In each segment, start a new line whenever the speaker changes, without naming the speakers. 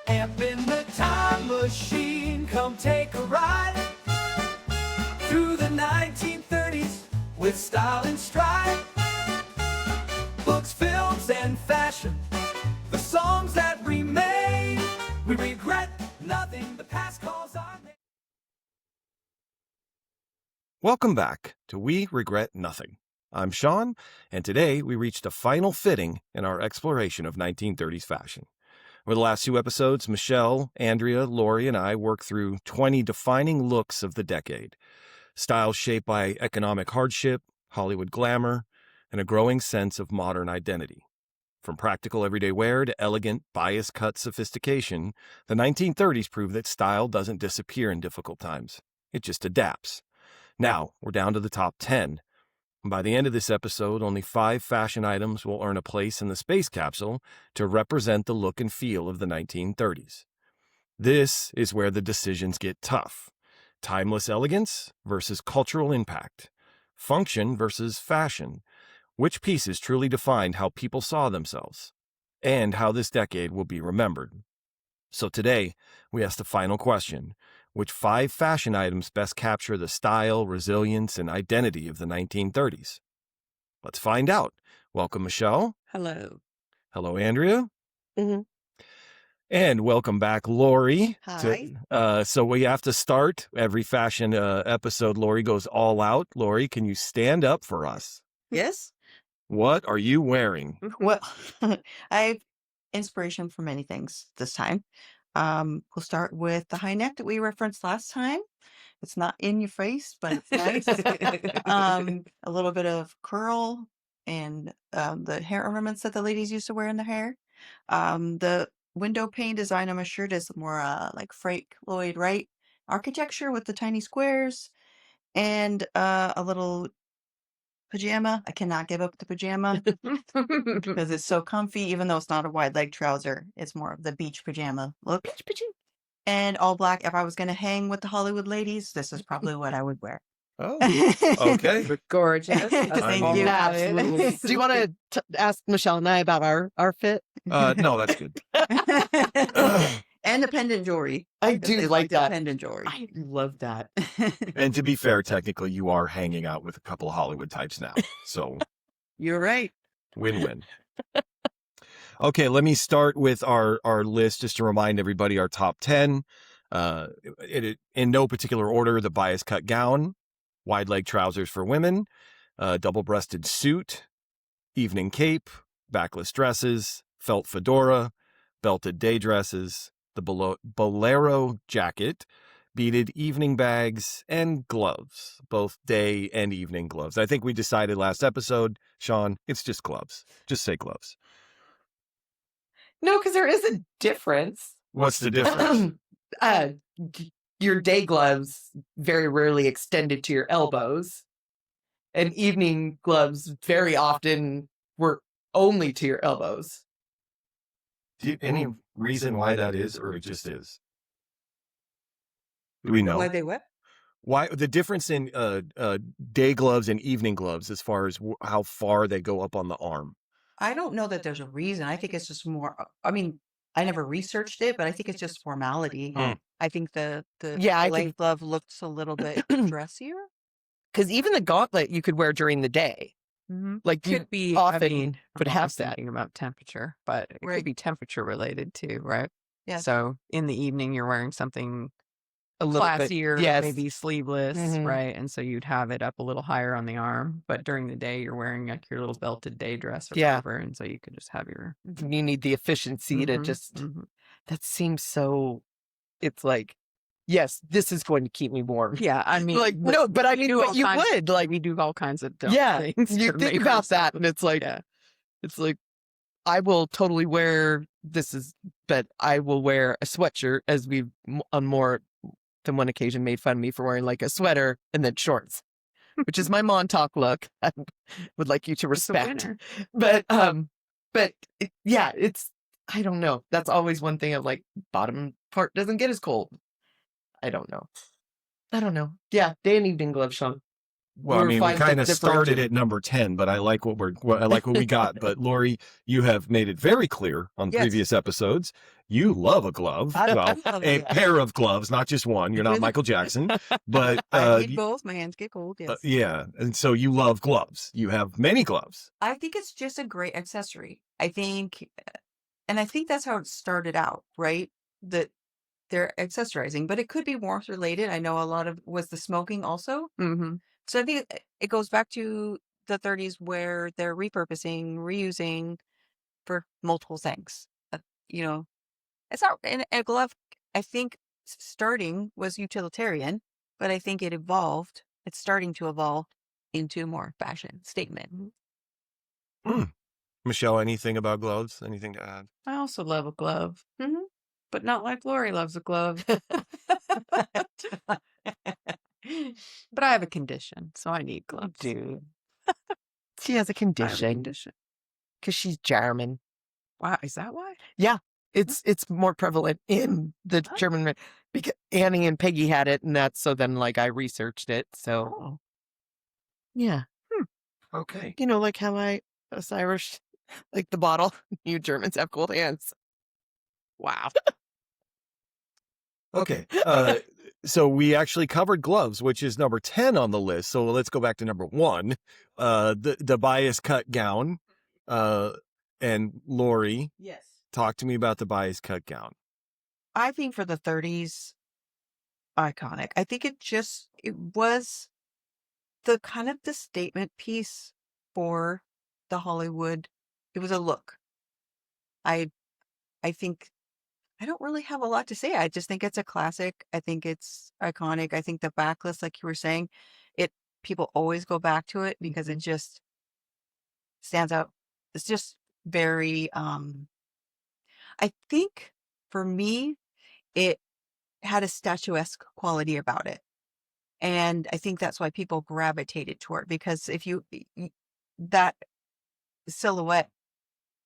Amp in the time machine, come take a ride through the 1930s with style and stride. Books, films, and fashion, the songs that remain. We regret nothing, the past calls our name.
Welcome back to We Regret Nothing. I'm Sean, and today we reached a final fitting in our exploration of 1930s fashion. Over the last 2 episodes, Michelle, Andrea, Lori, and I worked through 20 defining looks of the decade. Styles shaped by economic hardship, Hollywood glamour, and a growing sense of modern identity. From practical everyday wear to elegant, bias-cut sophistication, the 1930s proved that style doesn't disappear in difficult times. It just adapts. Now, we're down to the top 10. By the end of this episode, only 5 fashion items will earn a place in the space capsule to represent the look and feel of the 1930s. This is where the decisions get tough. Timeless elegance versus cultural impact. Function versus fashion. Which pieces truly defined how people saw themselves? And how this decade will be remembered. So today, we ask the final question. Which 5 fashion items best capture the style, resilience, and identity of the 1930s? Let's find out. Welcome, Michelle.
Hello.
Hello, Andrea.
Mm-hmm.
And welcome back, Lori.
Hi.
So we have to start every fashion episode. Lori goes all out. Lori, can you stand up for us?
Yes.
What are you wearing?
Well, I have inspiration for many things this time. We'll start with the high neck that we referenced last time. It's not in your face, but it's nice. A little bit of curl and the hair ornaments that the ladies used to wear in the hair. The window pane design on my shirt is more like Frank Lloyd Wright architecture with the tiny squares and a little pajama. I cannot give up the pajama because it's so comfy, even though it's not a wide leg trouser. It's more of the beach pajama look. And all black. If I was going to hang with the Hollywood ladies, this is probably what I would wear.
Oh, okay.
Gorgeous.
Thank you.
Absolutely. Do you want to ask Michelle and I about our fit?
No, that's good.
And the pendant jewelry.
I do like
the
that.
pendant jewelry.
I love that.
And to be fair, technically, you are hanging out with a couple of Hollywood types now. So
You're right.
win-win. Okay, let me start with our list just to remind everybody our top 10. In no particular order, the bias cut gown, wide leg trousers for women, double-breasted suit, evening cape, backless dresses, felt fedora, belted day dresses, the Bolero jacket, beaded evening bags, and gloves, both day and evening gloves. I think we decided last episode, Sean, it's just gloves. Just say gloves.
No, because there is a difference.
What's the difference?
Your day gloves very rarely extended to your elbows, and evening gloves very often were only to your elbows.
Any reason why that is, or it just is? Do we know?
Why they what?
Why the difference in day gloves and evening gloves as far as how far they go up on the arm?
I don't know that there's a reason. I think it's just more, I mean, I never researched it, but I think it's just formality. I think the light glove looks a little bit dressier.
Because even the gauntlet you could wear during the day.
Mm-hmm.
Like
Could be
often would
I'm
have
also
that.
thinking about temperature, but it
Right.
could be temperature related too, right?
Yeah.
So in the evening, you're wearing something
A little
classier,
bit. Yes.
maybe sleeveless,
Mhm.
right? And so you'd have it up a little higher on the arm. But during the day, you're wearing like your little belted day dress or
Yeah.
whatever, and so you could just have your.
You need the efficiency to
Mhm,
just.
mhm.
That seems so. It's like, yes, this is going to keep me warm.
Yeah, I mean,
Like no, but I mean,
do
but
all
you
kinds-
would like.
we do all kinds of dumb
Yeah,
things.
you
to
think
make
about
ourselves-
that, and it's like,
Yeah.
it's like, I will totally wear but I will wear a sweatshirt, as we've on more than one occasion made fun of me for wearing like a sweater and then shorts, which is my Montauk look. I would like you to
It's a
respect.
winner.
But yeah, it's, I don't know. That's always one thing of like, bottom part doesn't get as cold. I don't know. Yeah, day and evening gloves, Sean.
Well, I mean, we
refined the
kind of started
differential.
at number 10, but I like what we got. But Lori, you have made it very clear on
Yes.
previous episodes. You love a glove.
I
Well,
love
a
it.
pair of gloves, not just one. You're not Michael Jackson, but
I need both. My hands get cold. Yes.
yeah. And so you love gloves. You have many gloves.
I think it's just a great accessory. I think that's how it started out, right? That they're accessorizing, but it could be warmth related. I know a lot of was the smoking also.
Mm-hmm.
So I think it goes back to the 30s where they're repurposing, reusing for multiple things. It's not in a glove. I think starting was utilitarian, but I think it evolved. It's starting to evolve into more fashion statement.
Michelle, anything about gloves? Anything to add?
I also love a glove,
Mhm.
but not like Lori loves a glove. But I have a condition, so I need gloves.
Dude. She has a
I have a
condition
condition.
because she's German.
Wow, is that why?
Yeah, it's more prevalent in the
Oh.
German because Annie and Peggy had it, and that's so then like I researched it. So
Oh,
yeah,
Okay.
like how us Irish like the bottle. You Germans have cold hands.
wow.
Okay. So we actually covered gloves, which is number 10 on the list. So let's go back to number 1. The bias cut gown. And Lori,
Yes.
talk to me about the bias cut gown.
I think for the 30s, iconic. I think it was the kind of the statement piece for the Hollywood. It was a look. I think I don't really have a lot to say. I just think it's a classic. I think it's iconic. I think the backless, like you were saying, people always go back to it because it just stands out. It's just very I think for me, it had a statuesque quality about it. And I think that's why people gravitated toward because if that silhouette,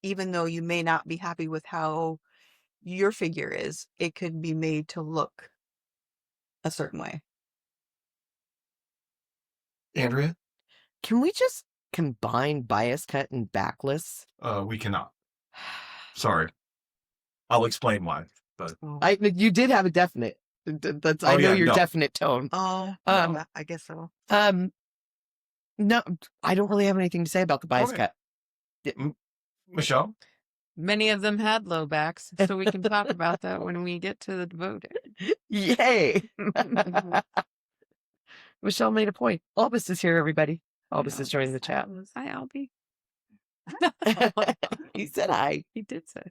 even though you may not be happy with how your figure is, it could be made to look a certain way.
Andrea?
Can we just combine bias cut and backless?
We cannot. Sorry. I'll explain why. But
You did have a definite. That's I
Oh,
know
yeah,
your
no.
definite tone.
Oh,
Um,
I guess so.
No, I don't really have anything to say about the bias
Okay.
cut.
Michelle?
Many of them had low backs, so we can talk about that when we get to the devoted.
Yay! Michelle made a point. Albus is here, everybody. Albus is joining the chat.
Hi, Albie.
He said hi.
He did say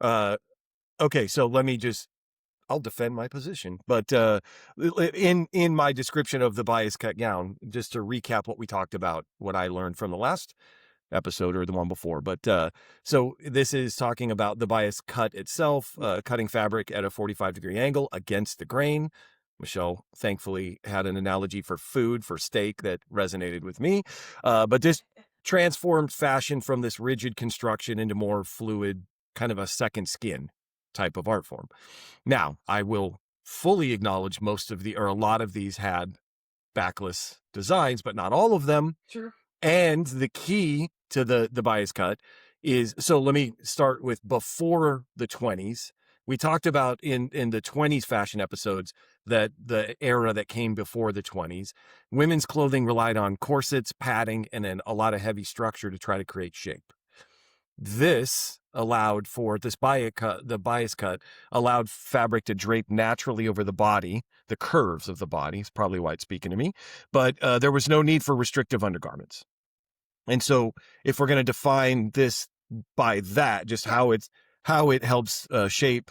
that.
Okay, so I'll defend my position. But in my description of the bias cut gown, just to recap what we talked about, what I learned from the last episode or the one before. But so this is talking about the bias cut itself, cutting fabric at a 45-degree angle against the grain. Michelle thankfully had an analogy for food, for steak, that resonated with me. But this transformed fashion from this rigid construction into more fluid, kind of a second skin type of art form. Now, I will fully acknowledge a lot of these had backless designs, but not all of them.
Sure.
And the key to the bias cut is, so let me start with before the 20s. We talked about in the 20s fashion episodes that the era that came before the 20s, women's clothing relied on corsets, padding, and then a lot of heavy structure to try to create shape. This allowed for the bias cut allowed fabric to drape naturally over the body, the curves of the body is probably why it's speaking to me, but there was no need for restrictive undergarments. And so if we're going to define this by that, just how it helps shape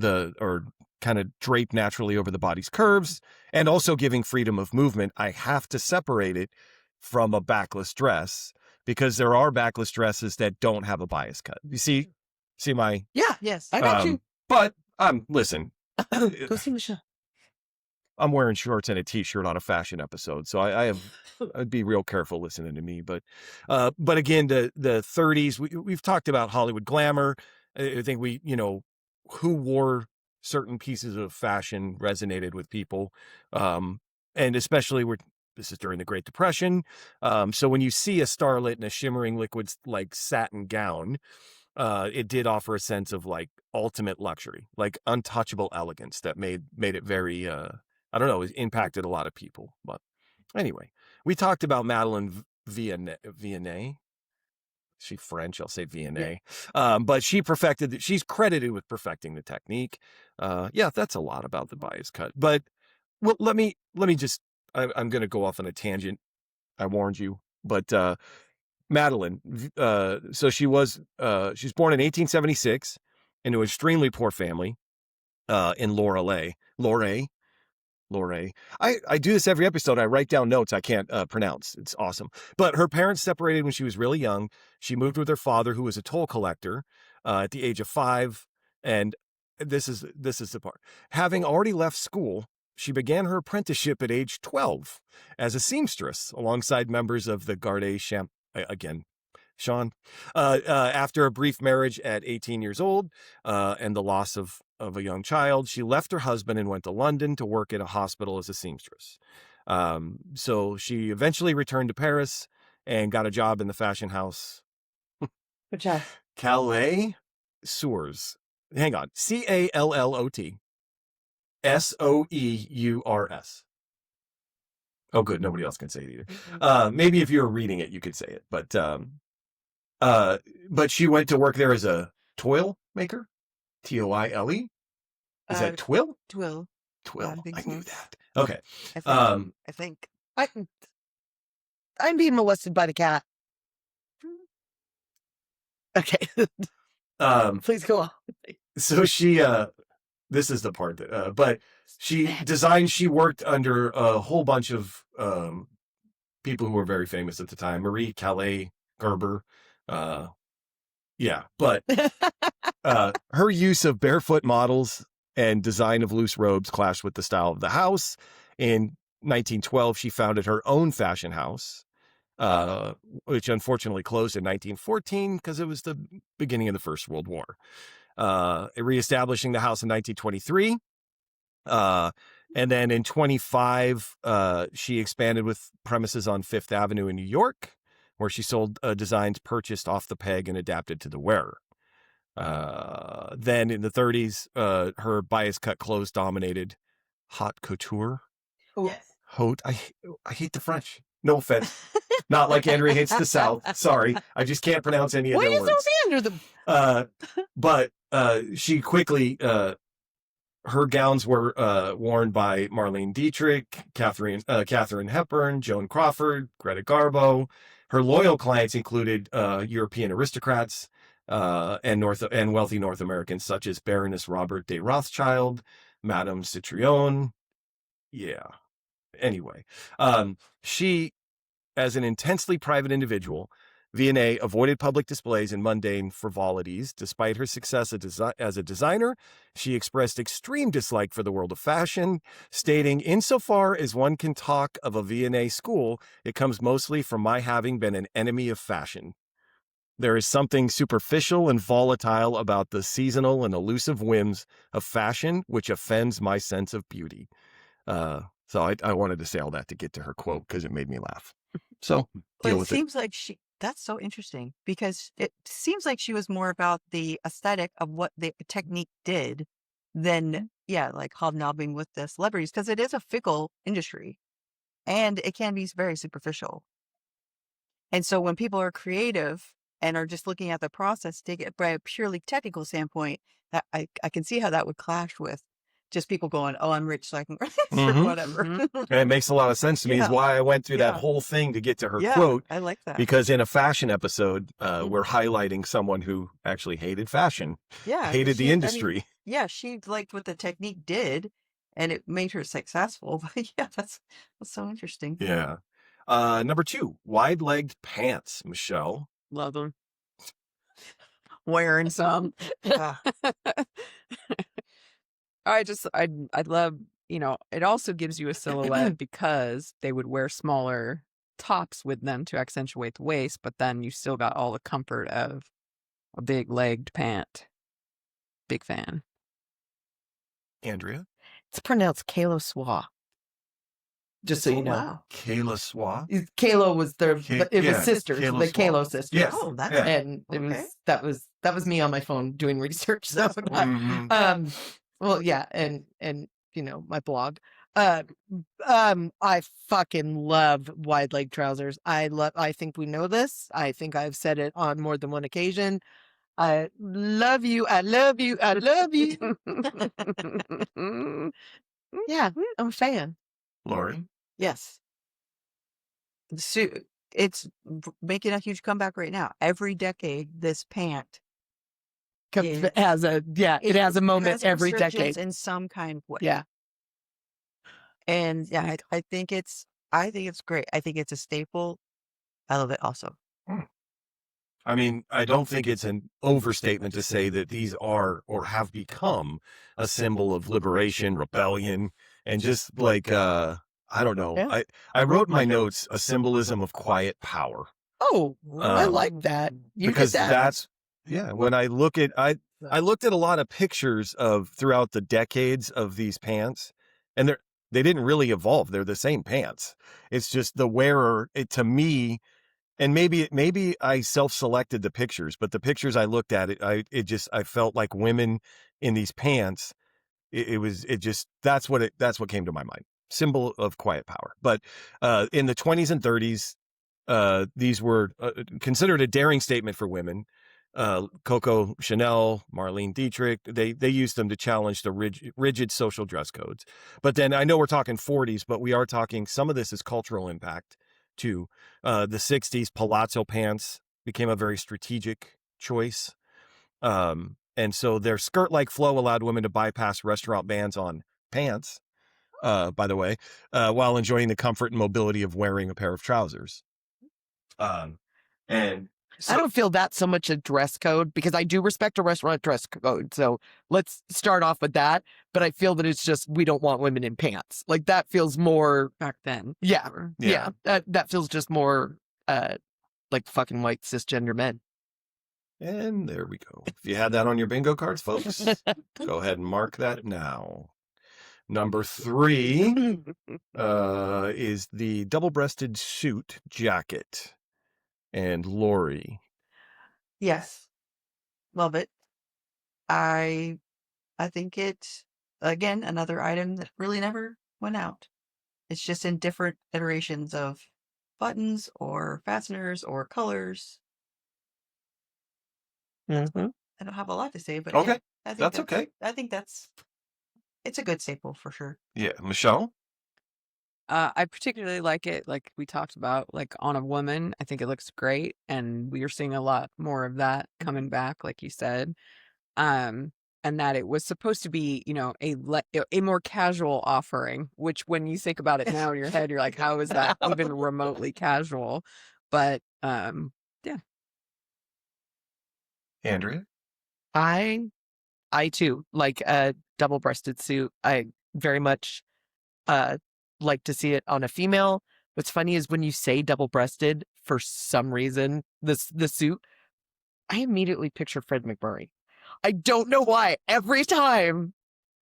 or kind of drape naturally over the body's curves and also giving freedom of movement, I have to separate it from a backless dress, because there are backless dresses that don't have a bias cut. You see my,
Yeah,
Yes.
I got you.
but listen,
Go see Michelle.
I'm wearing shorts and a t-shirt on a fashion episode. So I'd be real careful listening to me. But again, the 30s, we've talked about Hollywood glamour. I think who wore certain pieces of fashion resonated with people. And especially This is during the Great Depression. So when you see a starlet in a shimmering liquid like satin gown, it did offer a sense of like ultimate luxury, like untouchable elegance that made it very, I don't know, it impacted a lot of people. But anyway, we talked about Madeleine Vianney. She French, I'll say Vianney. But she's credited with perfecting the technique. Yeah, that's a lot about the bias cut. But well, let me just, I'm going to go off on a tangent. I warned you. But Madeline, so she's born in 1876 into an extremely poor family in Lorraine. I do this every episode. I write down notes I can't pronounce. It's awesome. But her parents separated when she was really young. She moved with her father, who was a toll collector, at the age of 5. And this is the part. Having already left school, she began her apprenticeship at age 12 as a seamstress alongside members of the Garde Champ. Again, Sean, after a brief marriage at 18 years old and the loss of a young child, she left her husband and went to London to work in a hospital as a seamstress. So she eventually returned to Paris and got a job in the fashion house.
Good job.
Calais Soeurs. Hang on. Callot Soeurs. Oh, good. Nobody else can say it either. Maybe if you were reading it, you could say it. But she went to work there as a toil maker. Toile. Is that twill?
Twill.
Twill.
I think
I
so.
knew that. Okay.
I think.
I'm being molested by the cat. Okay. Please go on.
So she, this is the part that, but she worked under a whole bunch of people who were very famous at the time. Marie Calais Gerber. Yeah, but her use of barefoot models and design of loose robes clashed with the style of the house. In 1912, she founded her own fashion house, which unfortunately closed in 1914 because it was the beginning of the First World War. Reestablishing the house in 1923. And then in 25, she expanded with premises on Fifth Avenue in New York, where she sold designs purchased off the peg and adapted to the wearer. Then in the 30s, her bias cut clothes dominated haute couture.
Yes.
Haute. I hate the French. No offense. Not like Andrea hates the South. Sorry. I just can't pronounce any of
Why
their
are you
words.
so mean to them?
But she quickly, her gowns were worn by Marlene Dietrich, Katharine Hepburn, Joan Crawford, Greta Garbo. Her loyal clients included European aristocrats and wealthy North Americans such as Baroness Robert de Rothschild, Madame Citroën. Yeah. Anyway, she, as an intensely private individual, Vianney avoided public displays and mundane frivolities. Despite her success as a designer, she expressed extreme dislike for the world of fashion, stating, "Insofar as one can talk of a Vianney school, it comes mostly from my having been an enemy of fashion. There is something superficial and volatile about the seasonal and elusive whims of fashion which offends my sense of beauty." So I wanted to say all that to get to her quote because it made me laugh. So deal with it.
Seems like that's so interesting because it seems like she was more about the aesthetic of what the technique did than, like hobnobbing with the celebrities, because it is a fickle industry and it can be very superficial. And so when people are creative and are just looking at the process, take it by a purely technical standpoint, that I can see how that would clash with just people going, "Oh, I'm rich, so I can wear this," or whatever.
And it makes a lot of sense to me. Is why I went through that whole thing to get to her quote.
I like that.
Because in a fashion episode, we're highlighting someone who actually hated fashion, hated the industry.
She liked what the technique did, and it made her successful. But that's so interesting.
Yeah. Number 2, wide-legged pants, Michelle.
Love them.
Wearing some.
I'd love, it also gives you a silhouette because they would wear smaller tops with them to accentuate the waist, but then you still got all the comfort of a big legged pant. Big fan.
Andrea?
It's pronounced Kalo Swa. Just so you know.
Wow.
Kayla Swa.
Kalo was their. It was
yeah,
sisters,
Kayla
the
Swan.
Kalo sisters.
Yes.
Oh, that's
Yeah.
And it
Okay.
was that was me on my phone doing research. So
Mhm.
well, yeah, and my blog. I fucking love wide leg trousers. I think we know this. I think I've said it on more than one occasion. I love you. I love you. I love you. Yeah, I'm a fan.
Lori.
Yes. The suit. It's making a huge comeback right now. Every decade, this pant
It has a it has a moment
has
every
resurgence
decade.
in some kind of way.
Yeah.
And yeah, I think it's great. I think it's a staple. I love it also.
I mean, I don't think it's an overstatement to say that these are or have become a symbol of liberation, rebellion, and just like I don't know.
Yeah.
I wrote in my notes a symbolism of quiet power.
Oh, I
Um,
like that. You did
because
that.
that's when I look at I looked at a lot of pictures of throughout the decades of these pants, and they didn't really evolve. They're the same pants. It's just the wearer, to me, and maybe I self-selected the pictures, but the pictures I looked at, I felt like women in these pants. That's what came to my mind. Symbol of quiet power. But in the 20s and 30s, these were considered a daring statement for women. Coco Chanel, Marlene Dietrich, they used them to challenge the rigid social dress codes. But then I know we're talking 40s, but we are talking, some of this is cultural impact too. The 60s, palazzo pants became a very strategic choice. And so their skirt-like flow allowed women to bypass restaurant bans on pants, by the way, while enjoying the comfort and mobility of wearing a pair of trousers. And
I don't feel that so much a dress code, because I do respect a restaurant dress code. So let's start off with that. But I feel that it's just, we don't want women in pants. Like, that feels more
Back then.
Yeah.
sure.
Yeah. That feels just more like fucking white cisgender men.
And there we go. If you had that on your bingo cards, folks, go ahead and mark that now. Number 3 is the double-breasted suit jacket. And Lori.
Yes. Love it. I think it's, again, another item that really never went out. It's just in different iterations of buttons or fasteners or colors.
Mm-hmm.
I don't have a lot to say, but
Okay,
yeah, I think
that's okay.
I think it's a good staple for sure.
Yeah, Michelle?
I particularly like it, like we talked about, like on a woman. I think it looks great, and we are seeing a lot more of that coming back, like you said. And that it was supposed to be, a more casual offering. Which, when you think about it now in your head, you're like, how is that even remotely casual? But yeah.
Andrea?
I too like a double-breasted suit. I very much like to see it on a female. What's funny is when you say double-breasted, for some reason, the suit, I immediately picture Fred McMurray. I don't know why. Every time.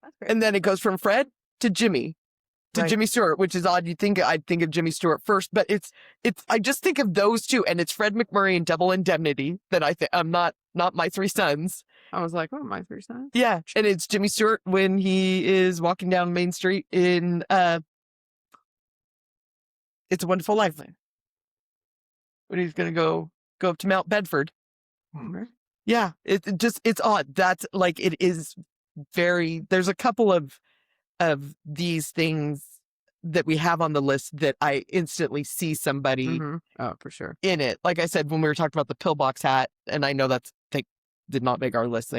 That's great.
And then it goes from Fred to Jimmy. To
Right.
Jimmy Stewart, which is odd. I'd think of Jimmy Stewart first, but it's I just think of those two, and it's Fred McMurray and Double Indemnity that I think. I'm not My Three Sons.
I was like, oh, My Three Sons.
Yeah, and it's Jimmy Stewart when he is walking down Main Street in It's a Wonderful Life. When he's gonna go up to Mount Bedford. Yeah, it's odd. That's like, it is very. There's a couple of these things that we have on the list that I instantly see somebody
Mhm. Oh, for sure.
in it. Like I said, when we were talking about the pillbox hat, and I know they did not make our list,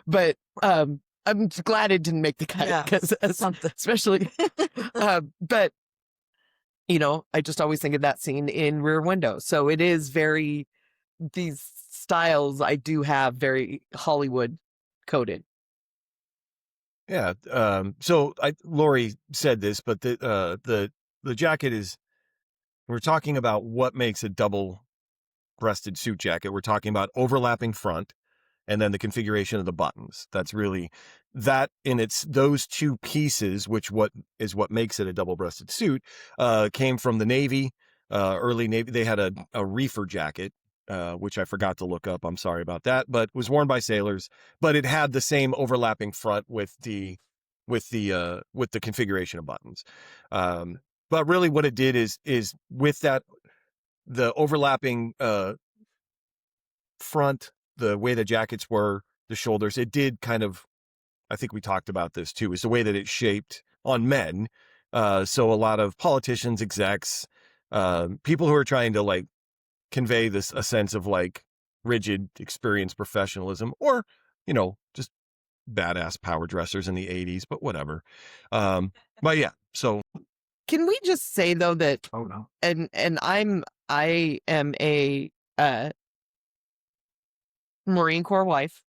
but I'm just glad it didn't make the cut,
Yeah,
because
something.
especially, but I just always think of that scene in Rear Window. So it is very, these styles I do have very Hollywood coded.
Yeah. So Lori said this, but the jacket is, we're talking about what makes a double-breasted suit jacket. We're talking about overlapping front and then the configuration of the buttons. That's really that, and it's those two pieces, which what makes it a double-breasted suit, came from the Navy, early Navy. They had a reefer jacket, which I forgot to look up. I'm sorry about that, but was worn by sailors. But it had the same overlapping front with the configuration of buttons. But really, what it did is with that the overlapping front, the way the jackets were, the shoulders, it did kind of. I think we talked about this too. Is the way that it shaped on men. So a lot of politicians, execs, people who are trying to like convey a sense of like rigid experience, professionalism, or, you know, just badass power dressers in the 80s, but whatever. But yeah, so.
Can we just say though that,
Oh no.
and I am a Marine Corps wife.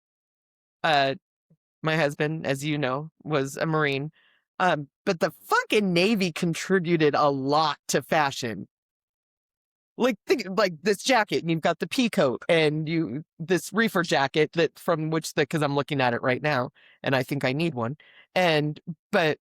My husband, as you know, was a Marine. But the fucking Navy contributed a lot to fashion. Like, think like this jacket, and you've got the pea coat, and this reefer jacket because I'm looking at it right now, and I think I need one. But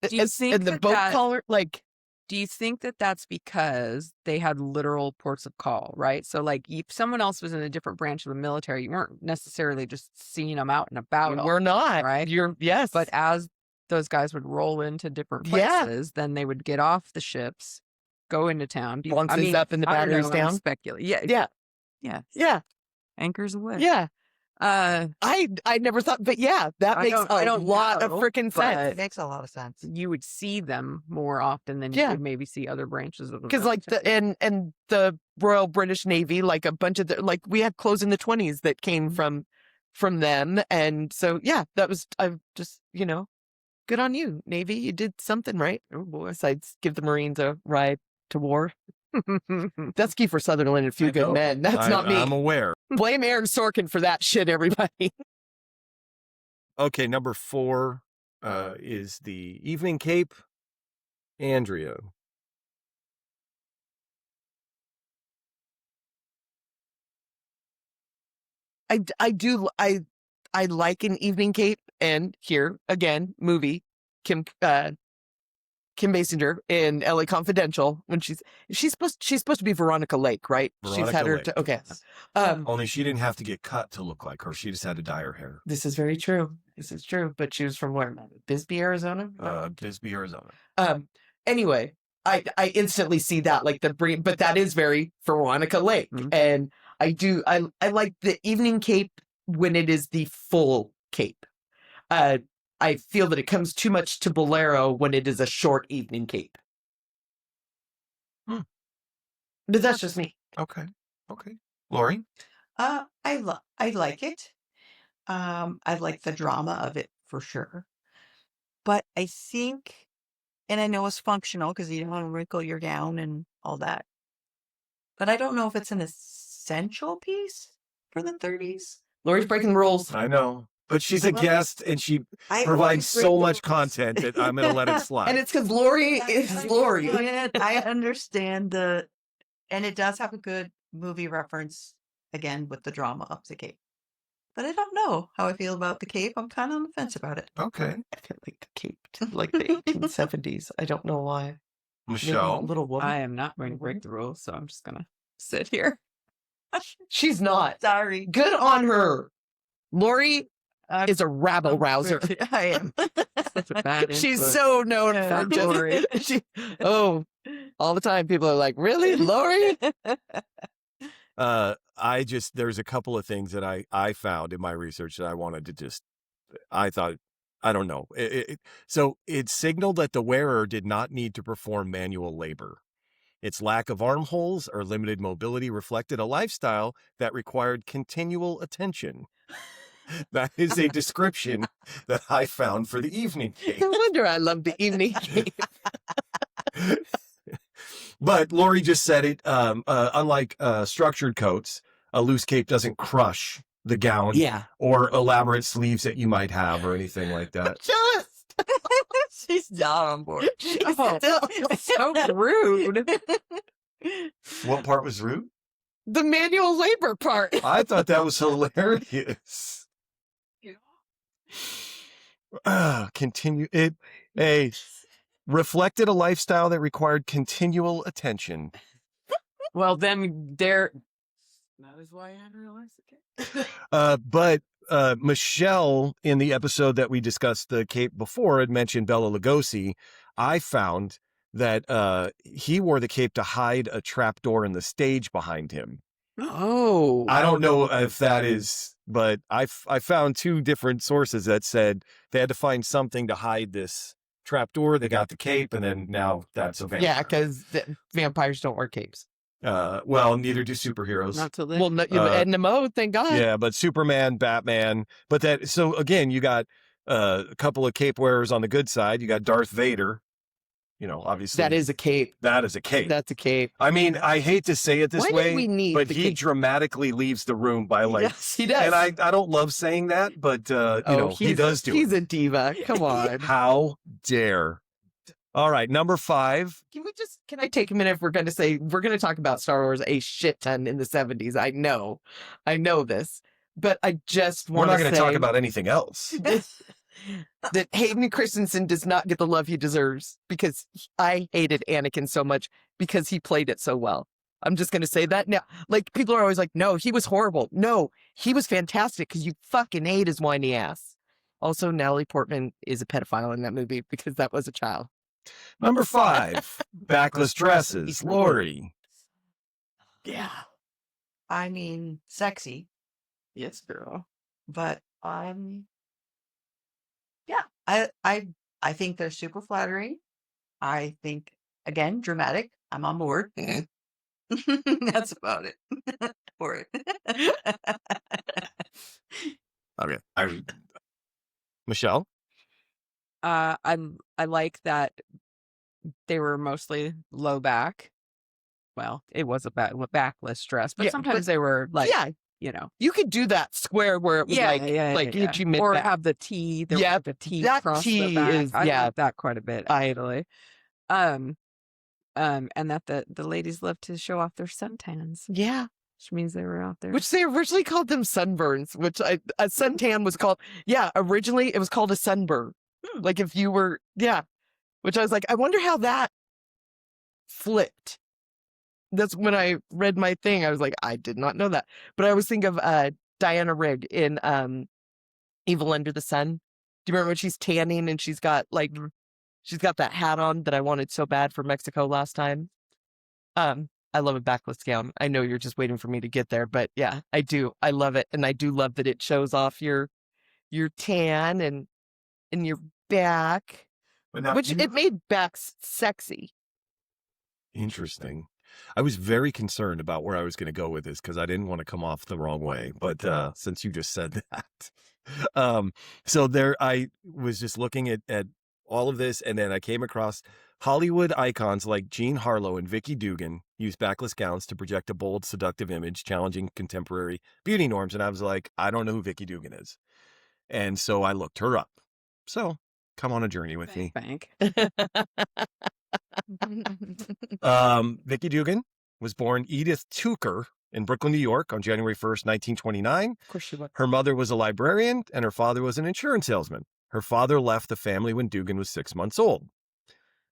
Do you think
and the boat collar, like.
Do you think that that's because they had literal ports of call, right? So, like, if someone else was in a different branch of the military, you weren't necessarily just seeing them out and about.
We're not,
right?
Yes.
But as those guys would roll into different places, then they would get off the ships, go into town.
Bunks up and the batteries down.
Speculate.
Yeah.
Yeah. Anchors away.
Yeah. I never thought, but yeah, that makes a lot of freaking sense.
It makes a lot of sense.
You would see them more often than you would maybe see other branches of the
because like and the Royal British Navy, like a bunch of like we had clothes in the 1920s that came from them, and so yeah, that was I just good on you, Navy, you did something right. Oh boy, besides give the Marines a ride to war. That's Kiefer Sutherland and a few good men. That's not me.
I'm aware.
Blame Aaron Sorkin for that shit, everybody.
Okay, number 4 is the evening cape. Andrea.
I like an evening cape, and here again, movie Kim Basinger in LA Confidential when she's supposed to be Veronica Lake, right?
Veronica
she's had her
Lake.
okay.
Only she didn't have to get cut to look like her. She just had to dye her hair.
This is very true. But she was from where? Bisbee, Arizona?
Bisbee, Arizona.
Anyway, I instantly see that like but that is very Veronica Lake. Mm-hmm. And I like the evening cape when it is the full cape. I feel that it comes too much to Bolero when it is a short evening cape. But that's just me.
Okay. Lori?
I like it. I like the drama of it for sure. But I think, and I know it's functional because you don't want to wrinkle your gown and all that. But I don't know if it's an essential piece for the 30s.
Lori's breaking the rules.
I know. But she's a guest, and she provides so much content that I'm going to let it slide.
And it's because Lori is Lori.
I understand and it does have a good movie reference, again, with the drama of the cape. But I don't know how I feel about the cape. I'm kind of on the fence about it.
Okay.
I feel like the cape, like the 1870s. I don't know why.
Michelle?
Little woman.
I am not going to break the rules, so I'm just going to sit here.
She's not.
Sorry.
Good on her. Lori is a rabble rouser.
I am.
Such a bad
She's so known for Lori. All the time people are like, really, Lori?
There's a couple of things that I found in my research that I wanted to I thought, I don't know. So it signaled that the wearer did not need to perform manual labor. Its lack of armholes or limited mobility reflected a lifestyle that required continual attention. That is a description that I found for the evening cape.
No wonder I love the evening cape.
But Lori just said it. Unlike structured coats, a loose cape doesn't crush the gown or elaborate sleeves that you might have or anything like that.
She's not on board.
So rude.
What part was rude?
The manual labor part.
I thought that was hilarious. Continue it. Reflected a lifestyle that required continual attention.
Well, then that is why I had realized it.
But Michelle, in the episode that we discussed the cape before, had mentioned Bela Lugosi. I found that he wore the cape to hide a trapdoor in the stage behind him.
Oh.
I don't know if that is, but I found two different sources that said they had to find something to hide this trapdoor. They got the cape, and then now that's a vampire.
Yeah, because vampires don't wear capes.
Well, neither do superheroes.
Not till then.
Well, no, Edna Mode, thank God.
Yeah, but Superman, Batman. But that, so again, you got a couple of cape wearers on the good side. You got Darth Vader. You know, obviously.
That is a cape.
That is a cape.
That's a cape.
I mean, I hate to say it this
Why
way,
do we need
but
the
he
cape?
dramatically leaves the room by like,
Yes, he does.
and I don't love saying that, but you know, he does do
He's
it.
a diva. Come on.
How dare. All right, number 5.
Can I take a minute if we're going to talk about Star Wars a shit ton in the 70s. I know this, but I just
We're
want to
not going to talk about anything else.
that Hayden Christensen does not get the love he deserves because I hated Anakin so much because he played it so well. I'm just going to say that now. Like, people are always like, no, he was horrible. No, he was fantastic because you fucking hate his whiny ass. Also, Natalie Portman is a pedophile in that movie because that was a child.
Number 5, backless dresses. Lori.
Yeah. I mean, sexy,
Yes, girl.
but yeah, I think they're super flattering. I think, again, dramatic. I'm on board. That's about it. For it.
Okay. Michelle?
I like that they were mostly low back. Well, it was a backless dress, but
Yeah,
sometimes
but-
they were like,
yeah,
you know,
you could do that square where it was itchy mid
or
back.
have the T.
Yeah,
The T
that
across
T
the back.
is-
I
yeah.
like that quite a bit actually. And that the ladies love to show off their suntans,
Yeah.
which means they were out there.
Which they originally called them sunburns, which a suntan was called. Yeah, originally it was called a sunburn. Like if you were, yeah. Which I was like, I wonder how that flipped. That's when I read my thing. I was like, I did not know that. But I always think of Diana Rigg in Evil Under the Sun. Do you remember when she's tanning and she's got that hat on that I wanted so bad for Mexico last time? I love a backless gown. I know you're just waiting for me to get there, but yeah, I do. I love it. And I do love that it shows off your tan and your back,
But now
which it made backs sexy.
Interesting. I was very concerned about where I was going to go with this because I didn't want to come off the wrong way. But since you just said that, so there, I was just looking at all of this, and then I came across Hollywood icons like Jean Harlow and Vicky Dugan use backless gowns to project a bold, seductive image, challenging contemporary beauty norms. And I was like, I don't know who Vicky Dugan is. And so I looked her up. So come on a journey with me.
Bank.
Vicky Dugan was born Edith Tucker in Brooklyn, New York on January 1st, 1929.
Of course she was.
Her mother was a librarian and her father was an insurance salesman. Her father left the family when Dugan was 6 months old.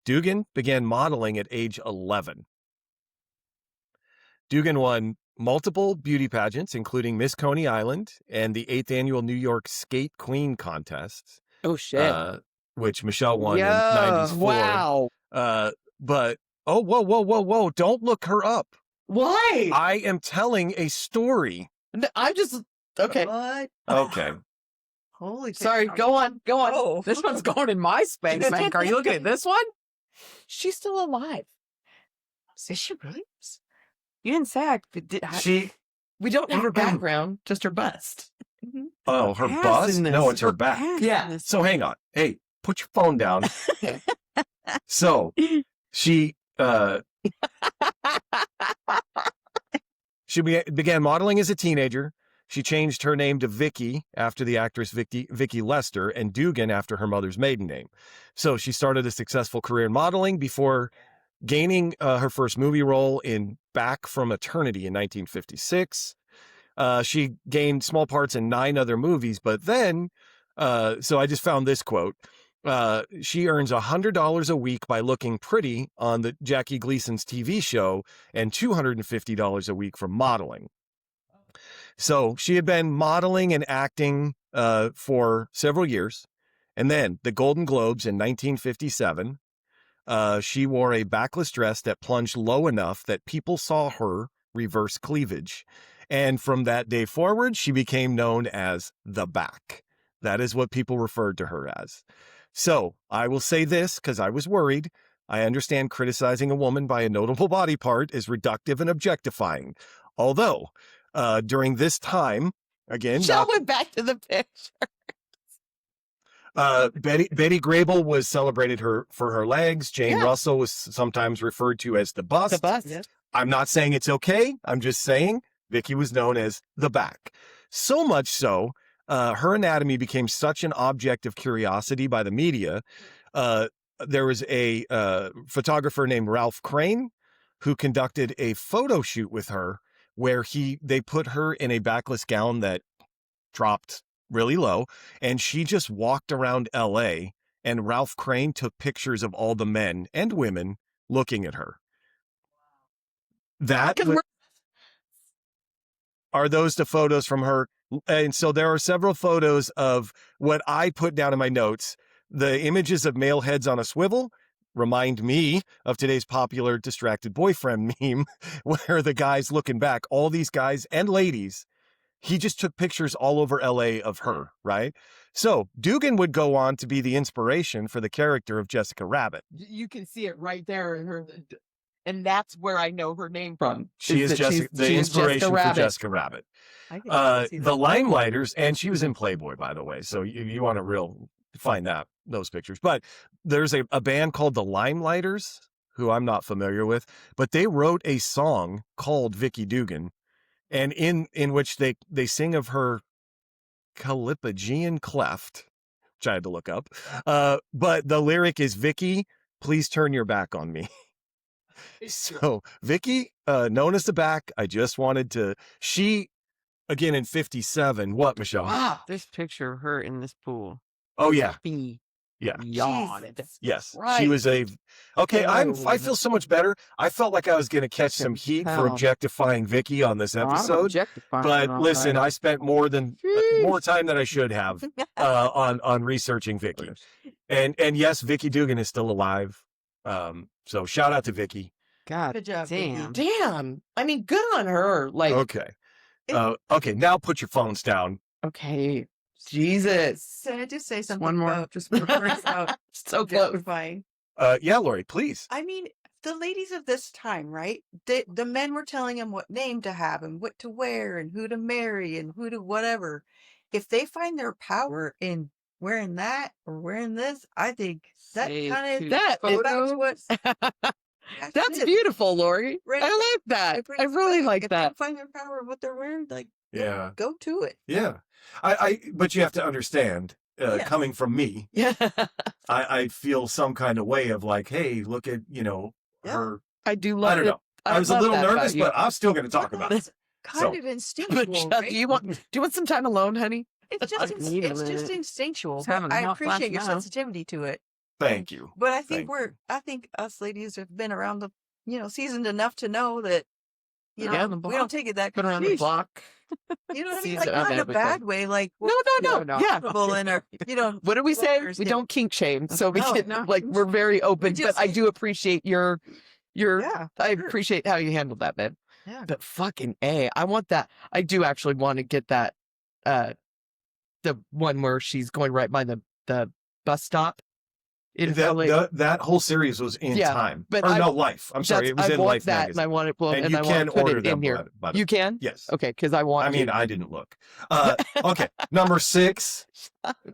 Dugan began modeling at age 11. Dugan won multiple beauty pageants, including Miss Coney Island and the 8th annual New York Skate Queen contest,
Oh shit!
which Michelle won in
Yeah.
94.
Wow.
But, oh, whoa. Don't look her up.
Why?
I am telling a story.
I'm just okay.
What?
Okay.
Holy
Sorry.
cow.
Go on. Go on.
Oh, this one's going in my spank bank. Are you looking at this one?
She's still alive.
Is she really?
You didn't say
She,
We don't have her background, just her bust.
oh, her
ass
bust?
in this.
No, it's her
Her
back.
ass
Yeah.
in this.
So hang on. Hey, put your phone down. So she began modeling as a teenager. She changed her name to Vicky after the actress Vicky Lester, and Dugan after her mother's maiden name. So she started a successful career in modeling before gaining her first movie role in Back from Eternity in 1956. She gained small parts in 9 other movies, but then, so I just found this quote. She earns $100 a week by looking pretty on the Jackie Gleason's TV show and $250 a week for modeling. So she had been modeling and acting for several years. And then the Golden Globes in 1957, she wore a backless dress that plunged low enough that people saw her reverse cleavage. And from that day forward, she became known as the Back. That is what people referred to her as. So I will say this because I was worried. I understand criticizing a woman by a notable body part is reductive and objectifying. Although, during this time, again,
Shall went back to the picture.
Betty Grable was celebrated for her legs. Jane Russell was sometimes referred to as the bust.
The bust.
Yes.
I'm not saying it's okay. I'm just saying Vicky was known as the Back. So much so, her anatomy became such an object of curiosity by the media. There was a photographer named Ralph Crane who conducted a photo shoot with her where they put her in a backless gown that dropped really low, and she just walked around LA, and Ralph Crane took pictures of all the men and women looking at her. Are those the photos from her? And so there are several photos of what I put down in my notes. The images of male heads on a swivel remind me of today's popular distracted boyfriend meme, where the guy's looking back, all these guys and ladies. He just took pictures all over LA of her, right? So Dugan would go on to be the inspiration for the character of Jessica Rabbit.
You can see it right there in her, and that's where I know her name from.
She is the inspiration for Jessica Rabbit. The Limelighters, and she was in Playboy, by the way. So you want to find those pictures. But there's a band called the Limelighters, who I'm not familiar with, but they wrote a song called Vicky Dugan, and in which they sing of her Callipygian cleft, which I had to look up. But the lyric is, "Vicky, please turn your back on me." So Vicky, known as the Back, I just wanted to, again in 57, what, Michelle?
Wow, this picture of her in this pool.
Oh yeah.
Yeah. Yawned.
Yes.
Right.
She was okay. I feel so much better. I felt like I was going to catch some heat for objectifying Vicky on this episode. But listen, I spent more time than I should have on researching Vicky. And yes, Vicky Dugan is still alive. So shout out to Vicky.
God,
Good job,
damn.
Vicky.
Damn. I mean, good on her. Like,
Okay. Okay, now put your phones down.
okay. Jesus.
Can I just say something
One more.
about just about
So close.
justifying?
Yeah, Lori, please.
I mean, the ladies of this time, right? The men were telling them what name to have and what to wear and who to marry and who to whatever. If they find their power in wearing that or wearing this, I think that
Save
kind
two
of
That is-
that's what
That's
it.
beautiful, Lori.
Right.
I like that. I really like
If
that.
they find their power in what they're wearing, like
Yeah.
go to it.
Yeah. But you have to understand,
Yes.
coming from me,
Yeah.
I feel some kind of way of like, hey, look at,
Yeah.
her.
I do love
I don't
it.
know. I was a
love
little
that about
nervous,
you.
but I'm still going to talk about it.
It's kind
So-
of instinctual.
But
right?
do you want some time alone, honey?
It's just
I need a
it's just
minute.
instinctual.
Just
But
having a
I
hot flash
appreciate your
now.
sensitivity to it.
Thank you.
But I
Thank
think I think us ladies have been around seasoned enough to know that
Yeah, the
we
block.
don't take it that
Been around the
sheesh.
block.
You know what I mean?
Seasoned
Like
of
not in a
everything.
bad way. Like
No. Yeah.
comfortable in our
What do we say?
Lookers,
We
yeah.
don't kink shame, so we
No,
can
no.
we're very open.
just-
But I do appreciate your.
yeah.
I
sure.
appreciate how you handled that, babe.
Yeah.
But fucking I want that. I do actually want to get that. The one where she's going right by the bus stop. In LA.
That whole series was in
Yeah,
Time.
but
Or no, Life. I'm sorry. It was
I
in
want
Life
that,
magazine.
and I want it. Well,
and
and
you
I
can
want to put
order
it
them
in here.
by the
You can.
Yes.
Okay, because I want.
I mean,
to.
I didn't look. Okay, number 6.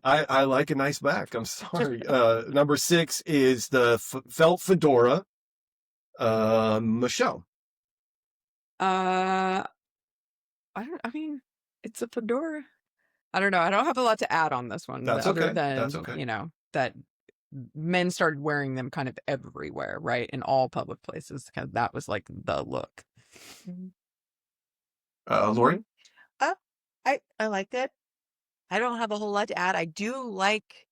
I like a nice back. I'm sorry. Number 6 is the felt fedora. Michelle.
I mean, it's a fedora. I don't know. I don't have a lot to add on this one.
That's
other
okay.
than,
That's okay.
that men started wearing them kind of everywhere, right? In all public places, because that was like the look.
Lori?
I liked it. I don't have a whole lot to add. I do like